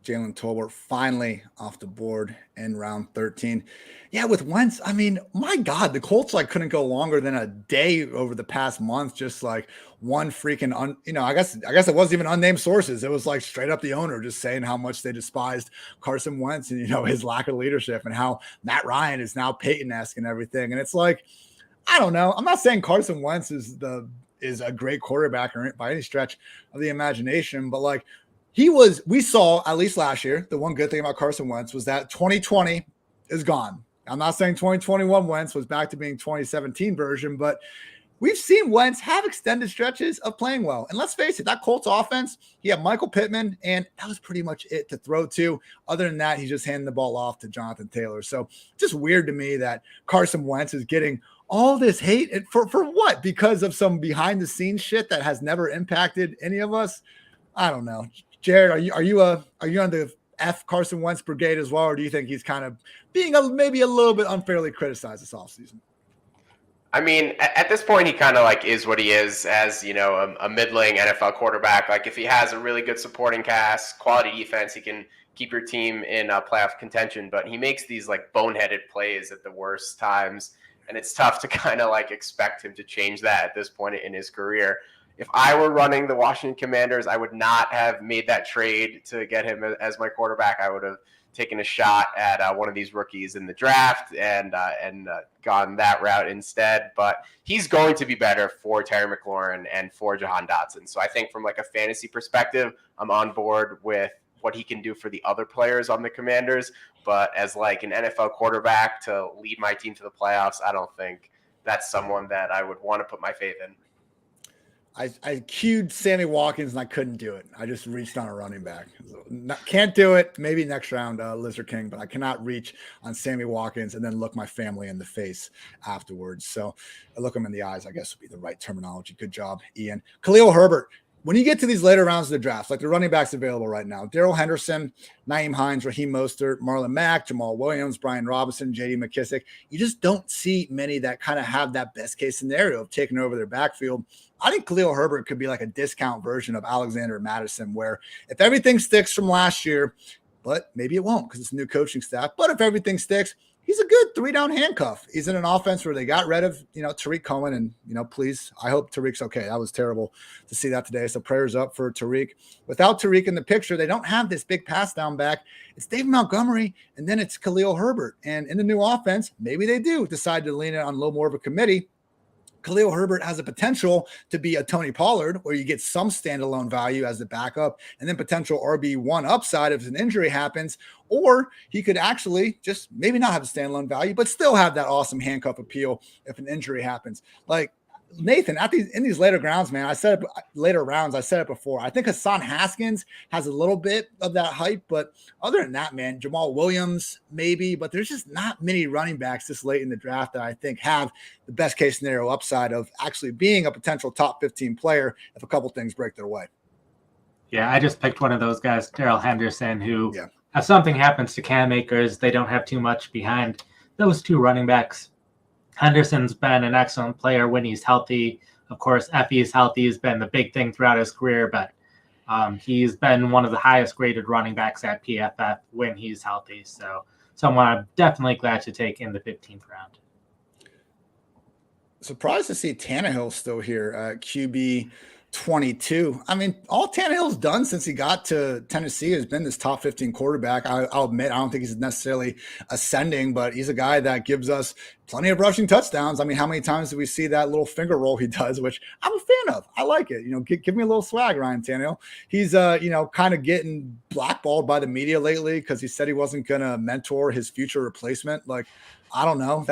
Jalen Tolbert finally off the board in round 13. Yeah, with Wentz, I mean, my God, the Colts like couldn't go longer than a day over the past month. Just like one freaking, I guess it wasn't even unnamed sources. It was like straight up the owner just saying how much they despised Carson Wentz and his lack of leadership and how Matt Ryan is now Peyton-esque and everything. And it's like, I don't know. I'm not saying Carson Wentz is a great quarterback or by any stretch of the imagination, but like, we saw at least last year, the one good thing about Carson Wentz was that 2020 is gone. I'm not saying 2021 Wentz was back to being 2017 version, but we've seen Wentz have extended stretches of playing well. And let's face it, that Colts offense, he had Michael Pittman, and that was pretty much it to throw to. Other than that, he's just handing the ball off to Jonathan Taylor. So just weird to me that Carson Wentz is getting all this hate for what? Because of some behind the scenes shit that has never impacted any of us. I don't know. Jared, are you on the F Carson Wentz brigade as well, or do you think he's kind of being maybe a little bit unfairly criticized this offseason? I mean, at this point, he kind of like is what he is as, a middling NFL quarterback. Like if he has a really good supporting cast, quality defense, he can keep your team in playoff contention. But he makes these like boneheaded plays at the worst times. And it's tough to kind of like expect him to change that at this point in his career. If I were running the Washington Commanders, I would not have made that trade to get him as my quarterback. I would have taken a shot at one of these rookies in the draft and gone that route instead. But he's going to be better for Terry McLaurin and for Jahan Dotson. So I think from like a fantasy perspective, I'm on board with what he can do for the other players on the Commanders. But as like an NFL quarterback to lead my team to the playoffs, I don't think that's someone that I would want to put my faith in. I queued Sammy Watkins and I couldn't do it. I just reached on a running back. Can't do it. Maybe next round, Lizard King, but I cannot reach on Sammy Watkins and then look my family in the face afterwards. So I look them in the eyes, I guess would be the right terminology. Good job, Ian. Khalil Herbert. When you get to these later rounds of the draft, like the running backs available right now, Darrell Henderson, Naeem Hines, Raheem Mostert, Marlon Mack, Jamal Williams, Brian Robinson, J.D. McKissick, you just don't see many that kind of have that best case scenario of taking over their backfield. I think Khalil Herbert could be like a discount version of Alexander Madison, where if everything sticks from last year, but maybe it won't because it's a new coaching staff, but if everything sticks, he's a good 3-down handcuff. He's in an offense where they got rid of, Tariq Cohen. And, please, I hope Tariq's okay. That was terrible to see that today. So prayers up for Tariq. Without Tariq in the picture, they don't have this big pass down back. It's David Montgomery, and then it's Khalil Herbert. And in the new offense, maybe they do decide to lean it on a little more of a committee. Khalil Herbert has a potential to be a Tony Pollard, where you get some standalone value as the backup and then potential RB1 upside if an injury happens, or he could actually just maybe not have a standalone value, but still have that awesome handcuff appeal if an injury happens. Like Nathan, in these later rounds, man, I said it before. I think Hassan Haskins has a little bit of that hype, but other than that, man, Jamal Williams maybe, but there's just not many running backs this late in the draft that I think have the best case scenario upside of actually being a potential top 15 player if a couple things break their way. Yeah, I just picked one of those guys, Darrell Henderson, who if something happens to Cam Akers, they don't have too much behind those two running backs. Henderson's been an excellent player when he's healthy. Of course, Effie's healthy has been the big thing throughout his career, but he's been one of the highest graded running backs at PFF when he's healthy. So someone I'm definitely glad to take in the 15th round. Surprised to see Tannehill still here at QB 22. I mean, all Tannehill's done since he got to Tennessee has been this top 15 quarterback. I'll admit, I don't think he's necessarily ascending, but he's a guy that gives us plenty of rushing touchdowns. I mean, how many times do we see that little finger roll he does, which I'm a fan of. I like it. Give me a little swag, Ryan Tannehill. He's, kind of getting blackballed by the media lately because he said he wasn't going to mentor his future replacement. Like, I don't know.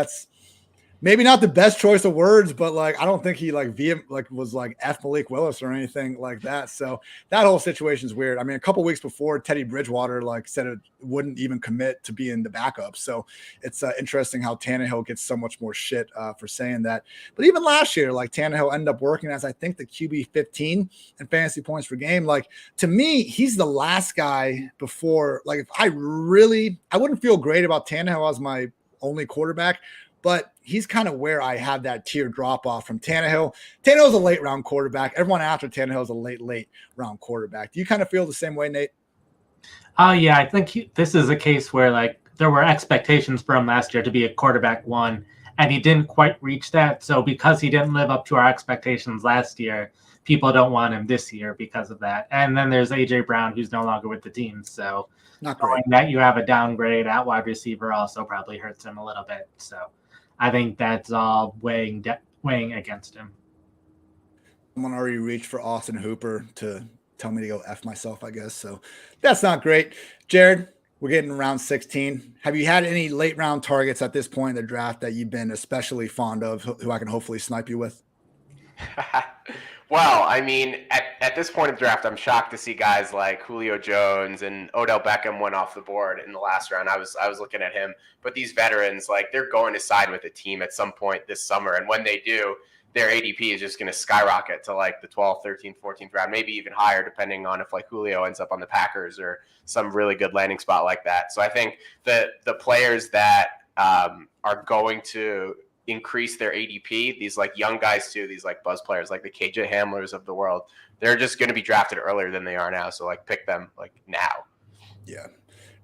maybe not the best choice of words, but like I don't think he was like F Malik Willis or anything like that. So that whole situation is weird. I mean, a couple weeks before, Teddy Bridgewater like said it wouldn't even commit to being the backup. So it's interesting how Tannehill gets so much more shit for saying that. But even last year, like Tannehill ended up working as I think the QB 15 in fantasy points per game. Like to me, he's the last guy before. Like if I wouldn't feel great about Tannehill as my only quarterback, but he's kind of where I have that tier drop off from Tannehill. Tannehill's a late round quarterback. Everyone after Tannehill is a late round quarterback. Do you kind of feel the same way, Nate? Yeah, I think this is a case where like there were expectations for him last year to be a quarterback one, and he didn't quite reach that. So because he didn't live up to our expectations last year, people don't want him this year because of that. And then there's AJ Brown, who's no longer with the team. So not great. That you have a downgrade at wide receiver also probably hurts him a little bit. So I think that's all weighing against him. Someone already reached for Austin Hooper to tell me to go F myself, I guess. So that's not great. Jared, we're getting around 16. Have you had any late round targets at this point in the draft that you've been especially fond of, who I can hopefully snipe you with? Well, I mean, at this point in the draft, I'm shocked to see guys like Julio Jones and Odell Beckham went off the board in the last round. I was looking at him, but these veterans, like they're going to side with a team at some point this summer, and when they do, their ADP is just going to skyrocket to like the 12th, 13th, 14th round, maybe even higher, depending on if like Julio ends up on the Packers or some really good landing spot like that. So I think the players that are going to increase their ADP, these like young guys too, these like buzz players like the KJ Hamlers of the world, they're just going to be drafted earlier than they are now. So like pick them like now. Yeah.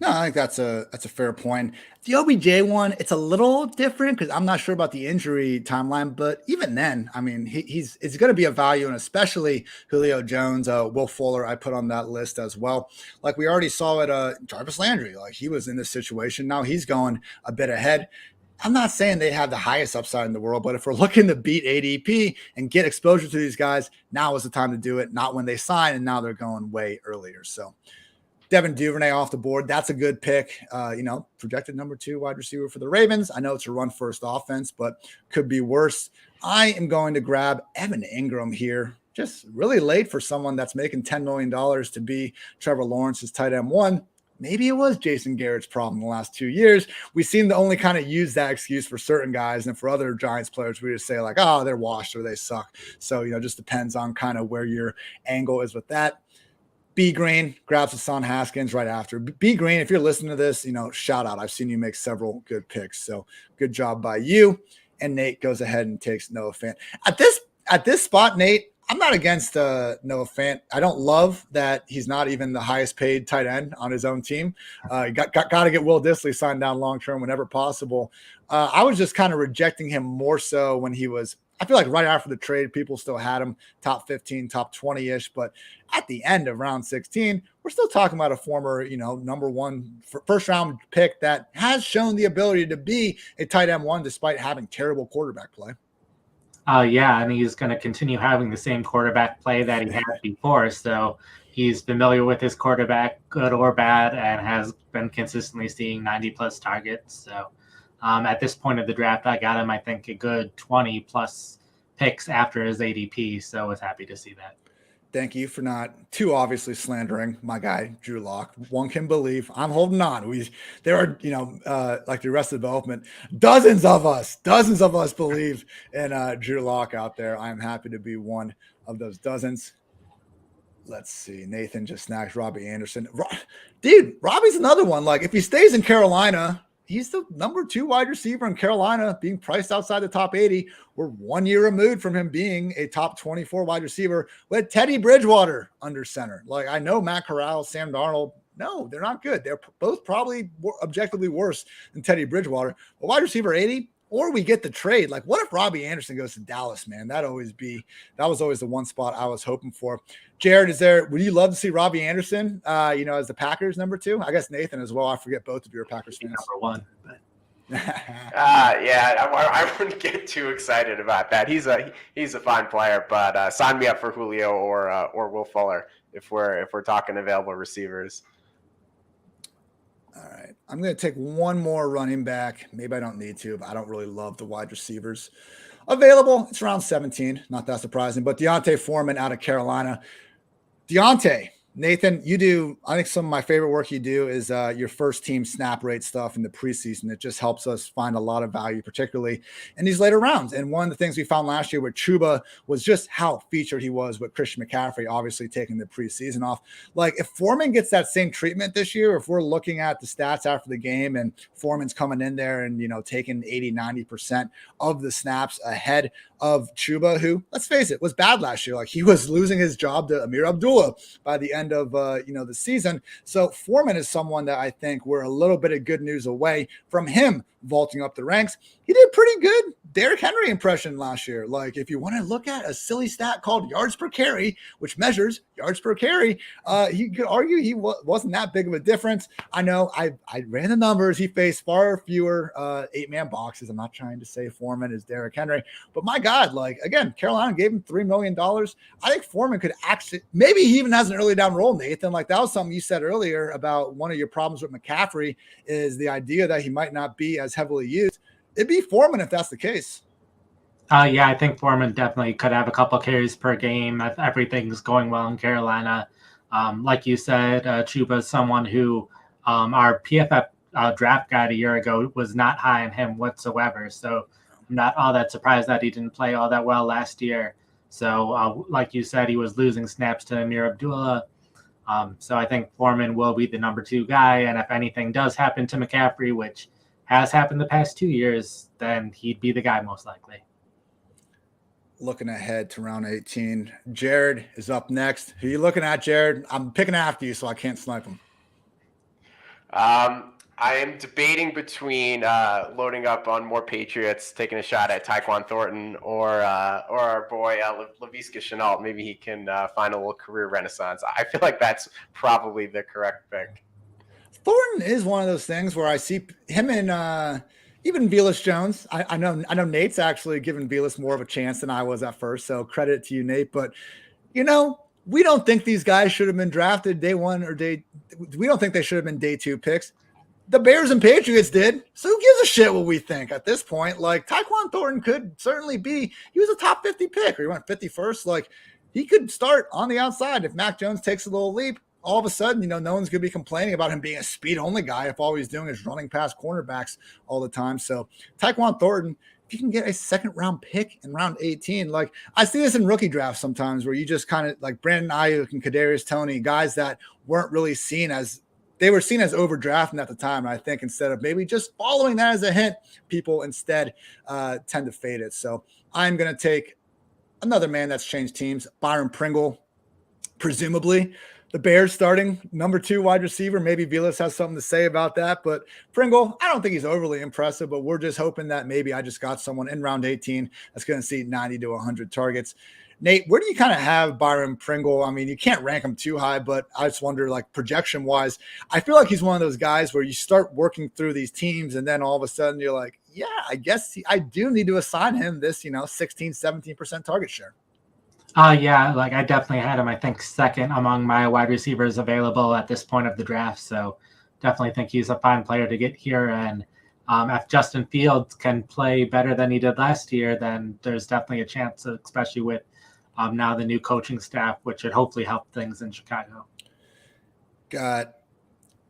No, I think that's a fair point. The OBJ one, it's a little different because I'm not sure about the injury timeline, but even then, I mean, it's going to be a value, and especially Julio Jones, Will Fuller, I put on that list as well. Like we already saw at Jarvis Landry, like he was in this situation. Now he's going a bit ahead. I'm not saying they have the highest upside in the world, but if we're looking to beat ADP and get exposure to these guys, now is the time to do it, not when they sign, and now they're going way earlier. So Devin Duvernay off the board. That's a good pick. Projected number 2 wide receiver for the Ravens. I know it's a run-first offense, but could be worse. I am going to grab Evan Ingram here. Just really late for someone that's making $10 million to be Trevor Lawrence's tight end 1. Maybe it was Jason Garrett's problem the last 2 years. We seem to only kind of use that excuse for certain guys, and for other Giants players, we just say like, oh, they're washed or they suck. So, just depends on kind of where your angle is with that. B Green grabs Hassan Haskins right after. B Green, if you're listening to this, shout out. I've seen you make several good picks. So good job by you. And Nate goes ahead and takes Noah Fant. At this spot, Nate, I'm not against Noah Fant. I don't love that he's not even the highest paid tight end on his own team. Got to get Will Dissly signed down long-term whenever possible. I was just kind of rejecting him more so when he was, I feel like right after the trade, people still had him top 15, top 20-ish. But at the end of round 16, we're still talking about a former, number 1 first round pick that has shown the ability to be a tight end 1 despite having terrible quarterback play. Yeah, and he's going to continue having the same quarterback play that he had before. So he's familiar with his quarterback, good or bad, and has been consistently seeing 90-plus targets. So at this point of the draft, I got him, I think, a good 20-plus picks after his ADP. So I was happy to see that. Thank you for not too obviously slandering my guy, Drew Lock. One can believe I'm holding on. There are, like the rest of the development, dozens of us believe in Drew Lock out there. I'm happy to be one of those dozens. Let's see. Nathan just snacks Robbie Anderson. Dude, Robbie's another one. Like if he stays in Carolina, he's the number 2 wide receiver in Carolina, being priced outside the top 80. We're 1 year removed from him being a top 24 wide receiver with Teddy Bridgewater under center. Like I know Matt Corral, Sam Darnold. No, they're not good. They're both probably objectively worse than Teddy Bridgewater. But wide receiver 80, or we get the trade. Like what if Robbie Anderson goes to Dallas, man? That was always the one spot I was hoping for. Jared, would you love to see Robbie Anderson, as the Packers number 2? I guess Nathan as well. I forget both of you are Packers fans. Number 1. But... I wouldn't get too excited about that. He's a fine player, but sign me up for Julio or Will Fuller if we're talking available receivers. All right. I'm going to take one more running back. Maybe I don't need to, but I don't really love the wide receivers available. It's around 17. Not that surprising. But Deontay Foreman out of Carolina. Deontay, Nathan, you do, I think some of my favorite work you do is your first team snap rate stuff in the preseason. It just helps us find a lot of value, particularly in these later rounds. And one of the things we found last year with Chuba was just how featured he was with Christian McCaffrey, obviously taking the preseason off. Like if Foreman gets that same treatment this year, if we're looking at the stats after the game and Foreman's coming in there and, taking 80, 90% of the snaps ahead of Chuba, who, let's face it, was bad last year. Like he was losing his job to Amir Abdullah by the end of the season. So Foreman is someone that I think we're a little bit of good news away from him vaulting up the ranks. He did pretty good Derrick Henry impression last year. Like if you want to look at a silly stat called yards per carry, which measures yards per carry, you could argue he wasn't that big of a difference. I know I ran the numbers. He faced far fewer 8-man boxes. I'm not trying to say Foreman is Derrick Henry, but my God, like again, Carolina gave him $3 million. I think Foreman could actually, maybe he even has an early down role, Nathan. Like that was something you said earlier about one of your problems with McCaffrey is the idea that he might not be as heavily used. It'd be Foreman if that's the case. Yeah, I think Foreman definitely could have a couple carries per game if everything's going well in Carolina. Like you said, Chuba is someone who our PFF draft guide a year ago was not high on him whatsoever. So I'm not all that surprised that he didn't play all that well last year. So like you said, he was losing snaps to Amir Abdullah. So I think Foreman will be the number 2 guy. And if anything does happen to McCaffrey, which has happened the past 2 years, then he'd be the guy most likely. Looking ahead to round 18. Jared is up next. Who are you looking at, Jared? I'm picking after you, so I can't snipe him. I am debating between loading up on more Patriots, taking a shot at Tyquan Thornton, or our boy Laviska Shenault. Maybe he can find a little career renaissance. I feel like that's probably the correct pick. Thornton is one of those things where I see him and even Velus Jones. I know Nate's actually given Velus more of a chance than I was at first, so credit to you, Nate. But we don't think these guys should have been drafted day 1 or we don't think they should have been day 2 picks. The Bears and Patriots did. So who gives a shit what we think at this point? Like Tyquan Thornton could certainly be, he was a top 50 pick or he went 51st. Like he could start on the outside. If Mac Jones takes a little leap, all of a sudden, no one's going to be complaining about him being a speed only guy if all he's doing is running past cornerbacks all the time. So Tyquan Thornton, if you can get a second round pick in round 18, like I see this in rookie drafts sometimes where you just kind of like Brandon Ayuk and Kadarius Toney, guys that weren't really seen as, they were seen as overdrafting at the time. And I think instead of maybe just following that as a hint, people instead tend to fade it. So I'm going to take another man that's changed teams, Byron Pringle, presumably the Bears starting number 2 wide receiver. Maybe Velus has something to say about that, but Pringle, I don't think he's overly impressive, but we're just hoping that maybe I just got someone in round 18 that's going to see 90 to 100 targets. Nate, where do you kind of have Byron Pringle? I mean, you can't rank him too high, but I just wonder, like projection wise, I feel like he's one of those guys where you start working through these teams and then all of a sudden you're like, yeah, I guess I do need to assign him this, 16, 17% target share. Yeah, like I definitely had him, I think, second among my wide receivers available at this point of the draft. So definitely think he's a fine player to get here. And if Justin Fields can play better than he did last year, then there's definitely a chance, especially with now the new coaching staff, which should hopefully help things in Chicago. Got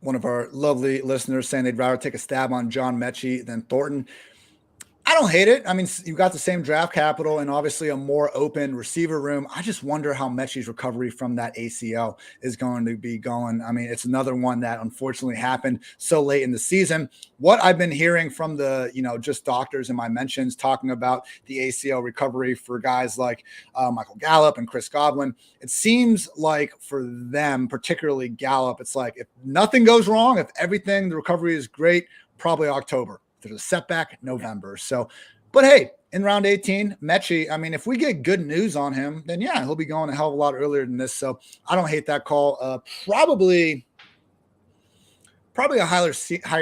one of our lovely listeners saying they'd rather take a stab on John Mechie than Thornton. I don't hate it. I mean, you've got the same draft capital and obviously a more open receiver room. I just wonder how Mechie's recovery from that ACL is going to be going. I mean, it's another one that unfortunately happened so late in the season. What I've been hearing from the, just doctors in my mentions talking about the ACL recovery for guys like Michael Gallup and Chris Godwin, it seems like for them, particularly Gallup, it's like if nothing goes wrong, if everything, the recovery is great, probably October. There's a setback November. So, but hey, in round 18, Mechie, I mean, if we get good news on him, then yeah, he'll be going a hell of a lot earlier than this. So I don't hate that call. Probably a higher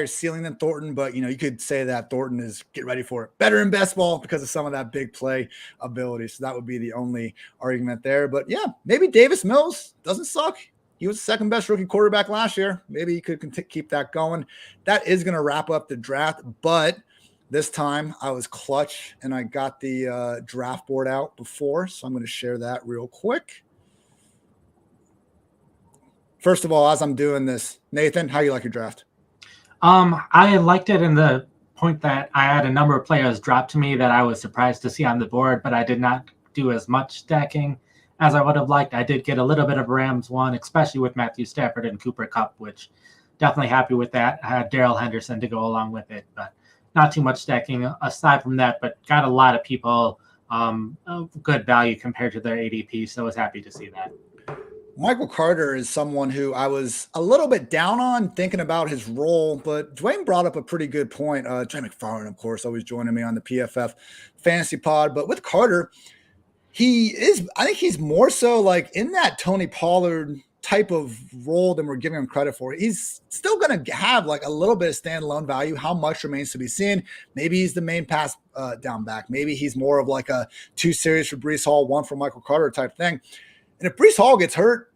ceiling than Thornton, but you could say that Thornton is, get ready for it, better in best ball because of some of that big play ability. So that would be the only argument there. But yeah, maybe Davis Mills doesn't suck. he was the second best rookie quarterback last year. Maybe he could keep that going. That is going to wrap up the draft, but this time I was clutch and I got the draft board out before, so I'm going to share that real quick. First of all, as I'm doing this, Nathan, how you like your draft? I liked it in the point that I had a number of players drop to me that I was surprised to see on the board, but I did not do as much stacking as I would have liked. I did get a little bit of Rams one, especially with Matthew Stafford and Cooper Kupp, which definitely happy with that. I had Darrell Henderson to go along with it, but not too much stacking aside from that, but got a lot of people good value compared to their ADP, so I was happy to see that. Michael Carter is someone who I was a little bit down on thinking about his role, but Dwayne brought up a pretty good point. Trey McFarland, of course, always joining me on the PFF fantasy pod, but with Carter, I think he's more so like in that Tony Pollard type of role than we're giving him credit for. He's still going to have like a little bit of standalone value. How much remains to be seen. Maybe he's the main pass down back. Maybe he's more of like a 2 series for Breece Hall, 1 for Michael Carter type thing. And if Breece Hall gets hurt,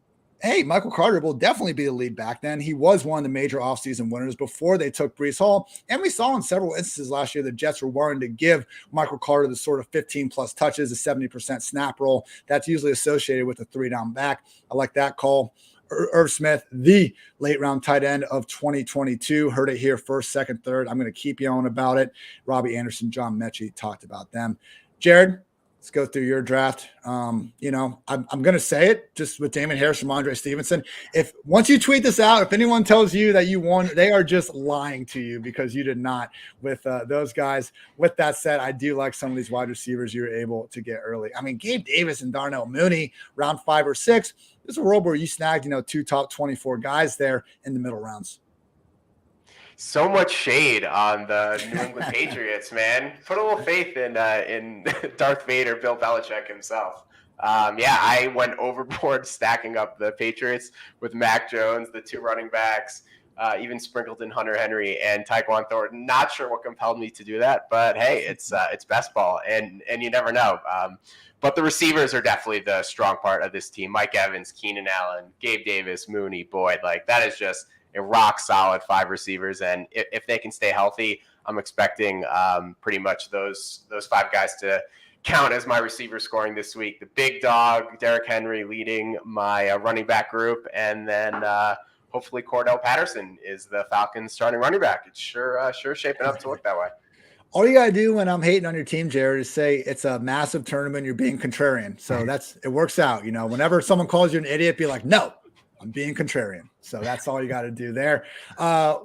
hey, Michael Carter will definitely be the lead back then. He was one of the major offseason winners before they took Breece Hall. And we saw in several instances last year the Jets were willing to give Michael Carter the sort of 15-plus touches, a 70% snap roll. That's usually associated with a 3-down back. I like that call. Irv Smith, the late-round tight end of 2022. Heard it here first, second, third. I'm going to keep yelling about it. Robbie Anderson, John Mechie talked about them. Jared, let's go through your draft. I'm going to say it just with Damon Harris from Andre Stevenson. If once you tweet this out, if anyone tells you that you won, they are just lying to you because you did not with those guys. With that said, I do like some of these wide receivers you were able to get early. I mean, Gabe Davis and Darnell Mooney, round 5 or 6. There's a world where you snagged, 2 top 24 guys there in the middle rounds. So much shade on the New England Patriots, man. Put a little faith in Darth Vader, Bill Belichick himself. I went overboard stacking up the Patriots with Mac Jones, the 2 running backs, even sprinkled in Hunter Henry and Tyquan Thornton. Not sure what compelled me to do that, but hey, it's best ball, and you never know. But the receivers are definitely the strong part of this team. Mike Evans, Keenan Allen, Gabe Davis, Mooney, Boyd. Like, that is just a rock solid 5 receivers, and if they can stay healthy, I'm expecting pretty much those 5 guys to count as my receiver scoring this week. The big dog, Derrick Henry, leading my running back group, and then hopefully Cordell Patterson is the Falcons' starting running back. It's sure shaping up to look that way. All you got to do when I'm hating on your team, Jared, is say it's a massive tournament. You're being contrarian. So it works out. Whenever someone calls you an idiot, be like, no, I'm being contrarian. So that's all you got to do there.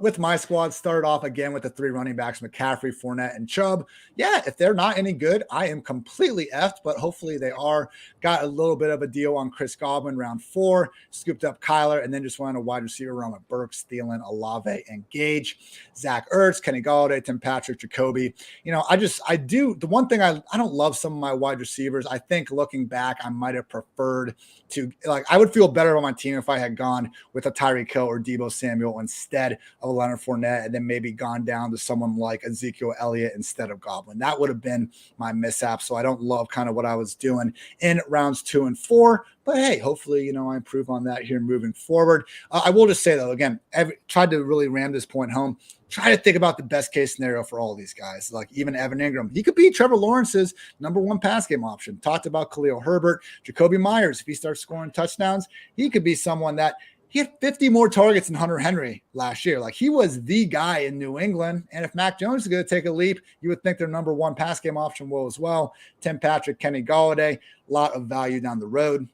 With my squad, started off again with the 3 running backs, McCaffrey, Fournette, and Chubb. Yeah, if they're not any good, I am completely effed, but hopefully they are. Got a little bit of a deal on Chris Godwin, round 4, scooped up Kyler, and then just went on a wide receiver round with Burks, Thielen, Olave, and Gage. Zach Ertz, Kenny Galladay, Tim Patrick, Jacoby. The one thing I don't love some of my wide receivers. I think looking back, I might have preferred to, I would feel better on my team if I had gone with a Tyreek Hill or Deebo Samuel instead of Leonard Fournette, and then maybe gone down to someone like Ezekiel Elliott instead of Godwin. That would have been my mishap. So I don't love kind of what I was doing in rounds 2 and 4. But hey, hopefully, I improve on that here moving forward. I will just say, though, again, tried to really ram this point home. Try to think about the best case scenario for all of these guys, like even Evan Ingram. He could be Trevor Lawrence's number 1 pass game option. Talked about Khalil Herbert, Jacoby Myers. If he starts scoring touchdowns, he could be someone that he had 50 more targets than Hunter Henry last year. Like, he was the guy in New England. And if Mac Jones is going to take a leap, you would think their number 1 pass game option will as well. Tim Patrick, Kenny Galladay, a lot of value down the road.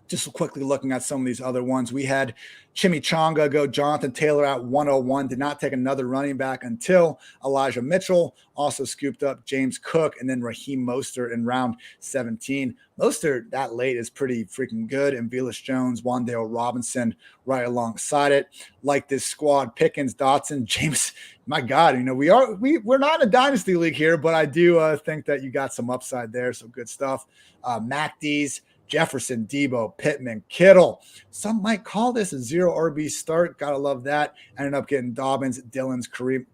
Just quickly looking at some of these other ones, we had Chimichanga go Jonathan Taylor at 101. Did not take another running back until Elijah Mitchell. Also scooped up James Cook and then Raheem Mostert in round 17. Mostert that late is pretty freaking good. And Velus Jones, Wan'Dale Robinson right alongside it. Like this squad, Pickens, Dotson, James. My God, we're not in a dynasty league here, but I do think that you got some upside there. So good stuff. Mac D's, Jefferson, Debo, Pittman, Kittle. Some might call this a 0 RB start. Gotta love that. Ended up getting Dobbins, Dillon's, Kareem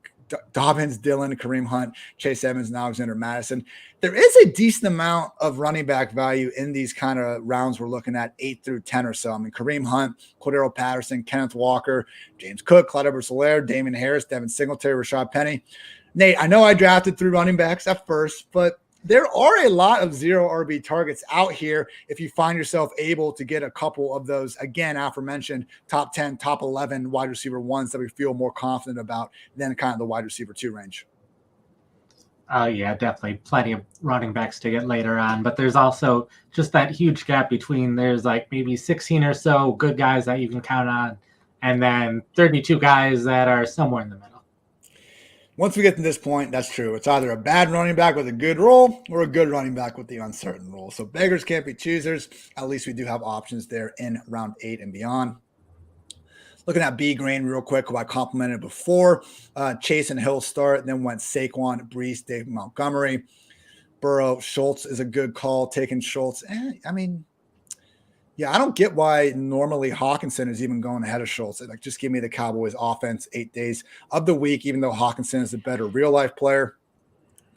Dobbins, Dillon, Kareem Hunt, Chase Edmonds, and Alexander Madison. There is a decent amount of running back value in these kind of rounds we're looking at, 8 through 10 or so. I mean, Kareem Hunt, Cordero Patterson, Kenneth Walker, James Cook, Clyde Edwards-Helaire, Damian Harris, Devin Singletary, Rashad Penny. Nate, I know I drafted 3 running backs at first, but there are a lot of 0 RB targets out here if you find yourself able to get a couple of those, again, aforementioned top 10, top 11 wide receiver ones that we feel more confident about than kind of the wide receiver 2 range. Yeah, definitely plenty of running backs to get later on, but there's also just that huge gap between there's like maybe 16 or so good guys that you can count on, and then 32 guys that are somewhere in the middle. Once we get to this point, that's true. It's either a bad running back with a good role or a good running back with the uncertain role. So beggars can't be choosers. At least we do have options there in round 8 and beyond. Looking at B Green real quick, who I complimented before. Chase and Hill start, then went Saquon, Brees, Dave Montgomery. Burrow, Schultz is a good call. Taking Schultz. Yeah, I don't get why normally Hawkinson is even going ahead of Schultz. Like, just give me the Cowboys offense 8 days of the week, even though Hawkinson is a better real-life player.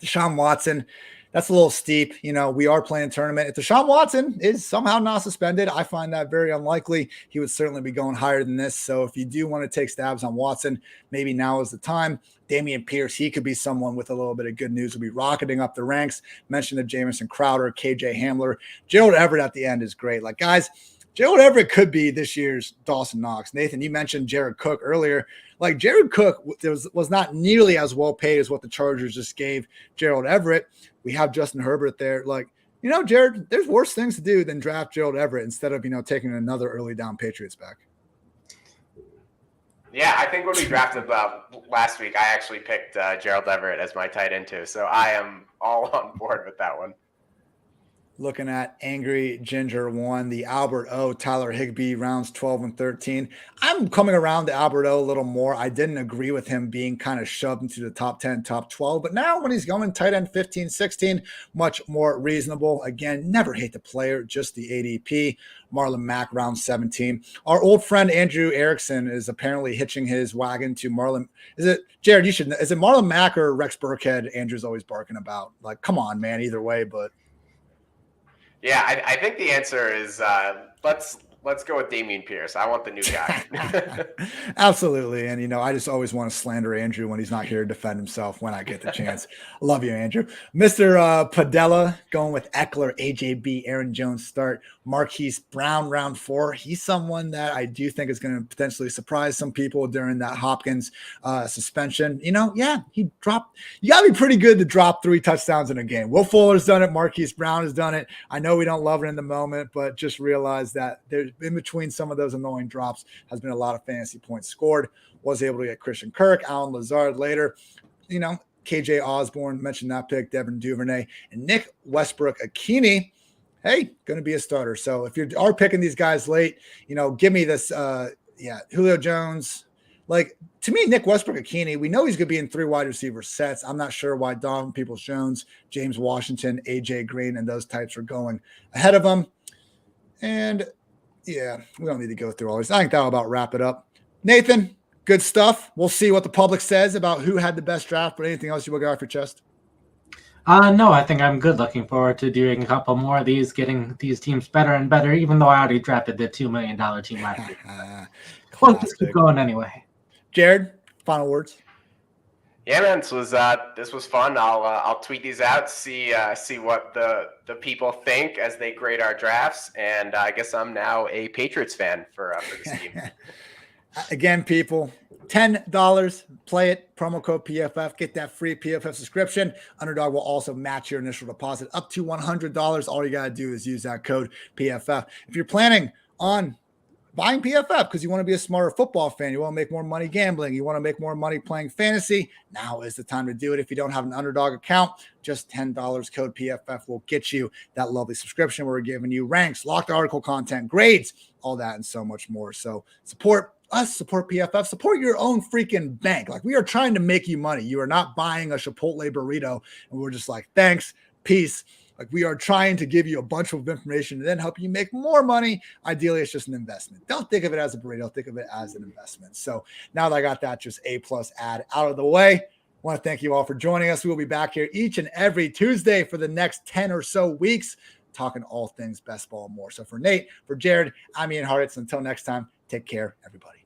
Deshaun Watson, that's a little steep. You know, we are playing a tournament. If Deshaun Watson is somehow not suspended, I find that very unlikely. He would certainly be going higher than this. So if you do want to take stabs on Watson, maybe now is the time. Dameon Pierce, he could be someone with a little bit of good news. Will be rocketing up the ranks. Mentioned the Jamison Crowder, KJ Hamler. Gerald Everett at the end is great. Like, guys, Gerald Everett could be this year's Dawson Knox. Nathan, you mentioned Jared Cook earlier. Like, Jared Cook was not nearly as well paid as what the Chargers just gave Gerald Everett. We have Justin Herbert there. Like, you know, Jared, there's worse things to do than draft Gerald Everett instead of, you know, taking another early down Patriots back. Yeah, I think when we drafted last week, I actually picked Gerald Everett as my tight end too. So I am all on board with that one. Looking at Angry Ginger 1, the Albert O, Tyler Higbee, rounds 12 and 13. I'm coming around to Albert O a little more. I didn't agree with him being kind of shoved into the top 10, top 12. But now when he's going tight end 15, 16, much more reasonable. Again, never hate the player, just the ADP. Marlon Mack, round 17. Our old friend Andrew Erickson is apparently hitching his wagon to Marlon. Is it, Jared, you should know, is it Marlon Mack or Rex Burkhead Andrew's always barking about? Like, come on, man, either way, but. Yeah, I think the answer is let's go with Dameon Pierce. I want the new guy. Absolutely. And, you know, I just always want to slander Andrew when he's not here to defend himself when I get the chance. Love you, Andrew. Mr. Padella going with Eckler, AJB, Aaron Jones start. Marquise Brown, round 4. He's someone that I do think is going to potentially surprise some people during that Hopkins suspension. You know, yeah, he dropped. You got to be pretty good to drop 3 touchdowns in a game. Will Fuller's done it. Marquise Brown has done it. I know we don't love it in the moment, but just realize that there's in between some of those annoying drops has been a lot of fantasy points scored. Was able to get Christian Kirk, Alan Lazard later. You know, KJ Osborne, mentioned that pick, Devin Duvernay, and Nick Westbrook-Akini. Hey, going to be a starter. So if you are picking these guys late, you know, give me this, Julio Jones. Like, to me, Nick Westbrook-Akini, we know he's going to be in 3 wide receiver sets. I'm not sure why Donovan Peoples-Jones, James Washington, AJ Green, and those types are going ahead of him. And, yeah, we don't need to go through all this. I think that'll about wrap it up. Nathan, good stuff. We'll see what the public says about who had the best draft, but anything else you will get off your chest? No, I think I'm good. Looking forward to doing a couple more of these, getting these teams better and better, even though I already drafted the $2 million team last week. We'll just keep going anyway. Jared, final words. Yeah, man, this was fun. I'll tweet these out, see what the people think as they grade our drafts, and I guess I'm now a Patriots fan for this team. Again, people, $10, play it, promo code PFF, get that free PFF subscription. Underdog will also match your initial deposit up to $100. All you got to do is use that code PFF. If you're planning on buying PFF because you want to be a smarter football fan, you want to make more money gambling, you want to make more money playing fantasy, now is the time to do it. If you don't have an Underdog account, just $10 code PFF will get you that lovely subscription. We're giving you ranks, locked article content, grades, all that and so much more. So support us, support PFF, support your own freaking bank. Like, we are trying to make you money. You are not buying a Chipotle burrito and we're just like, thanks, peace. Like, we are trying to give you a bunch of information and then help you make more money. Ideally, it's just an investment. Don't think of it as a burrito. Think of it as an investment. So now that I got that just A+ ad out of the way, want to thank you all for joining us. We will be back here each and every Tuesday for the next 10 or so weeks, talking all things best ball and more. So for Nate, for Jared, I'm Ian Hartitz. Until next time, take care, everybody.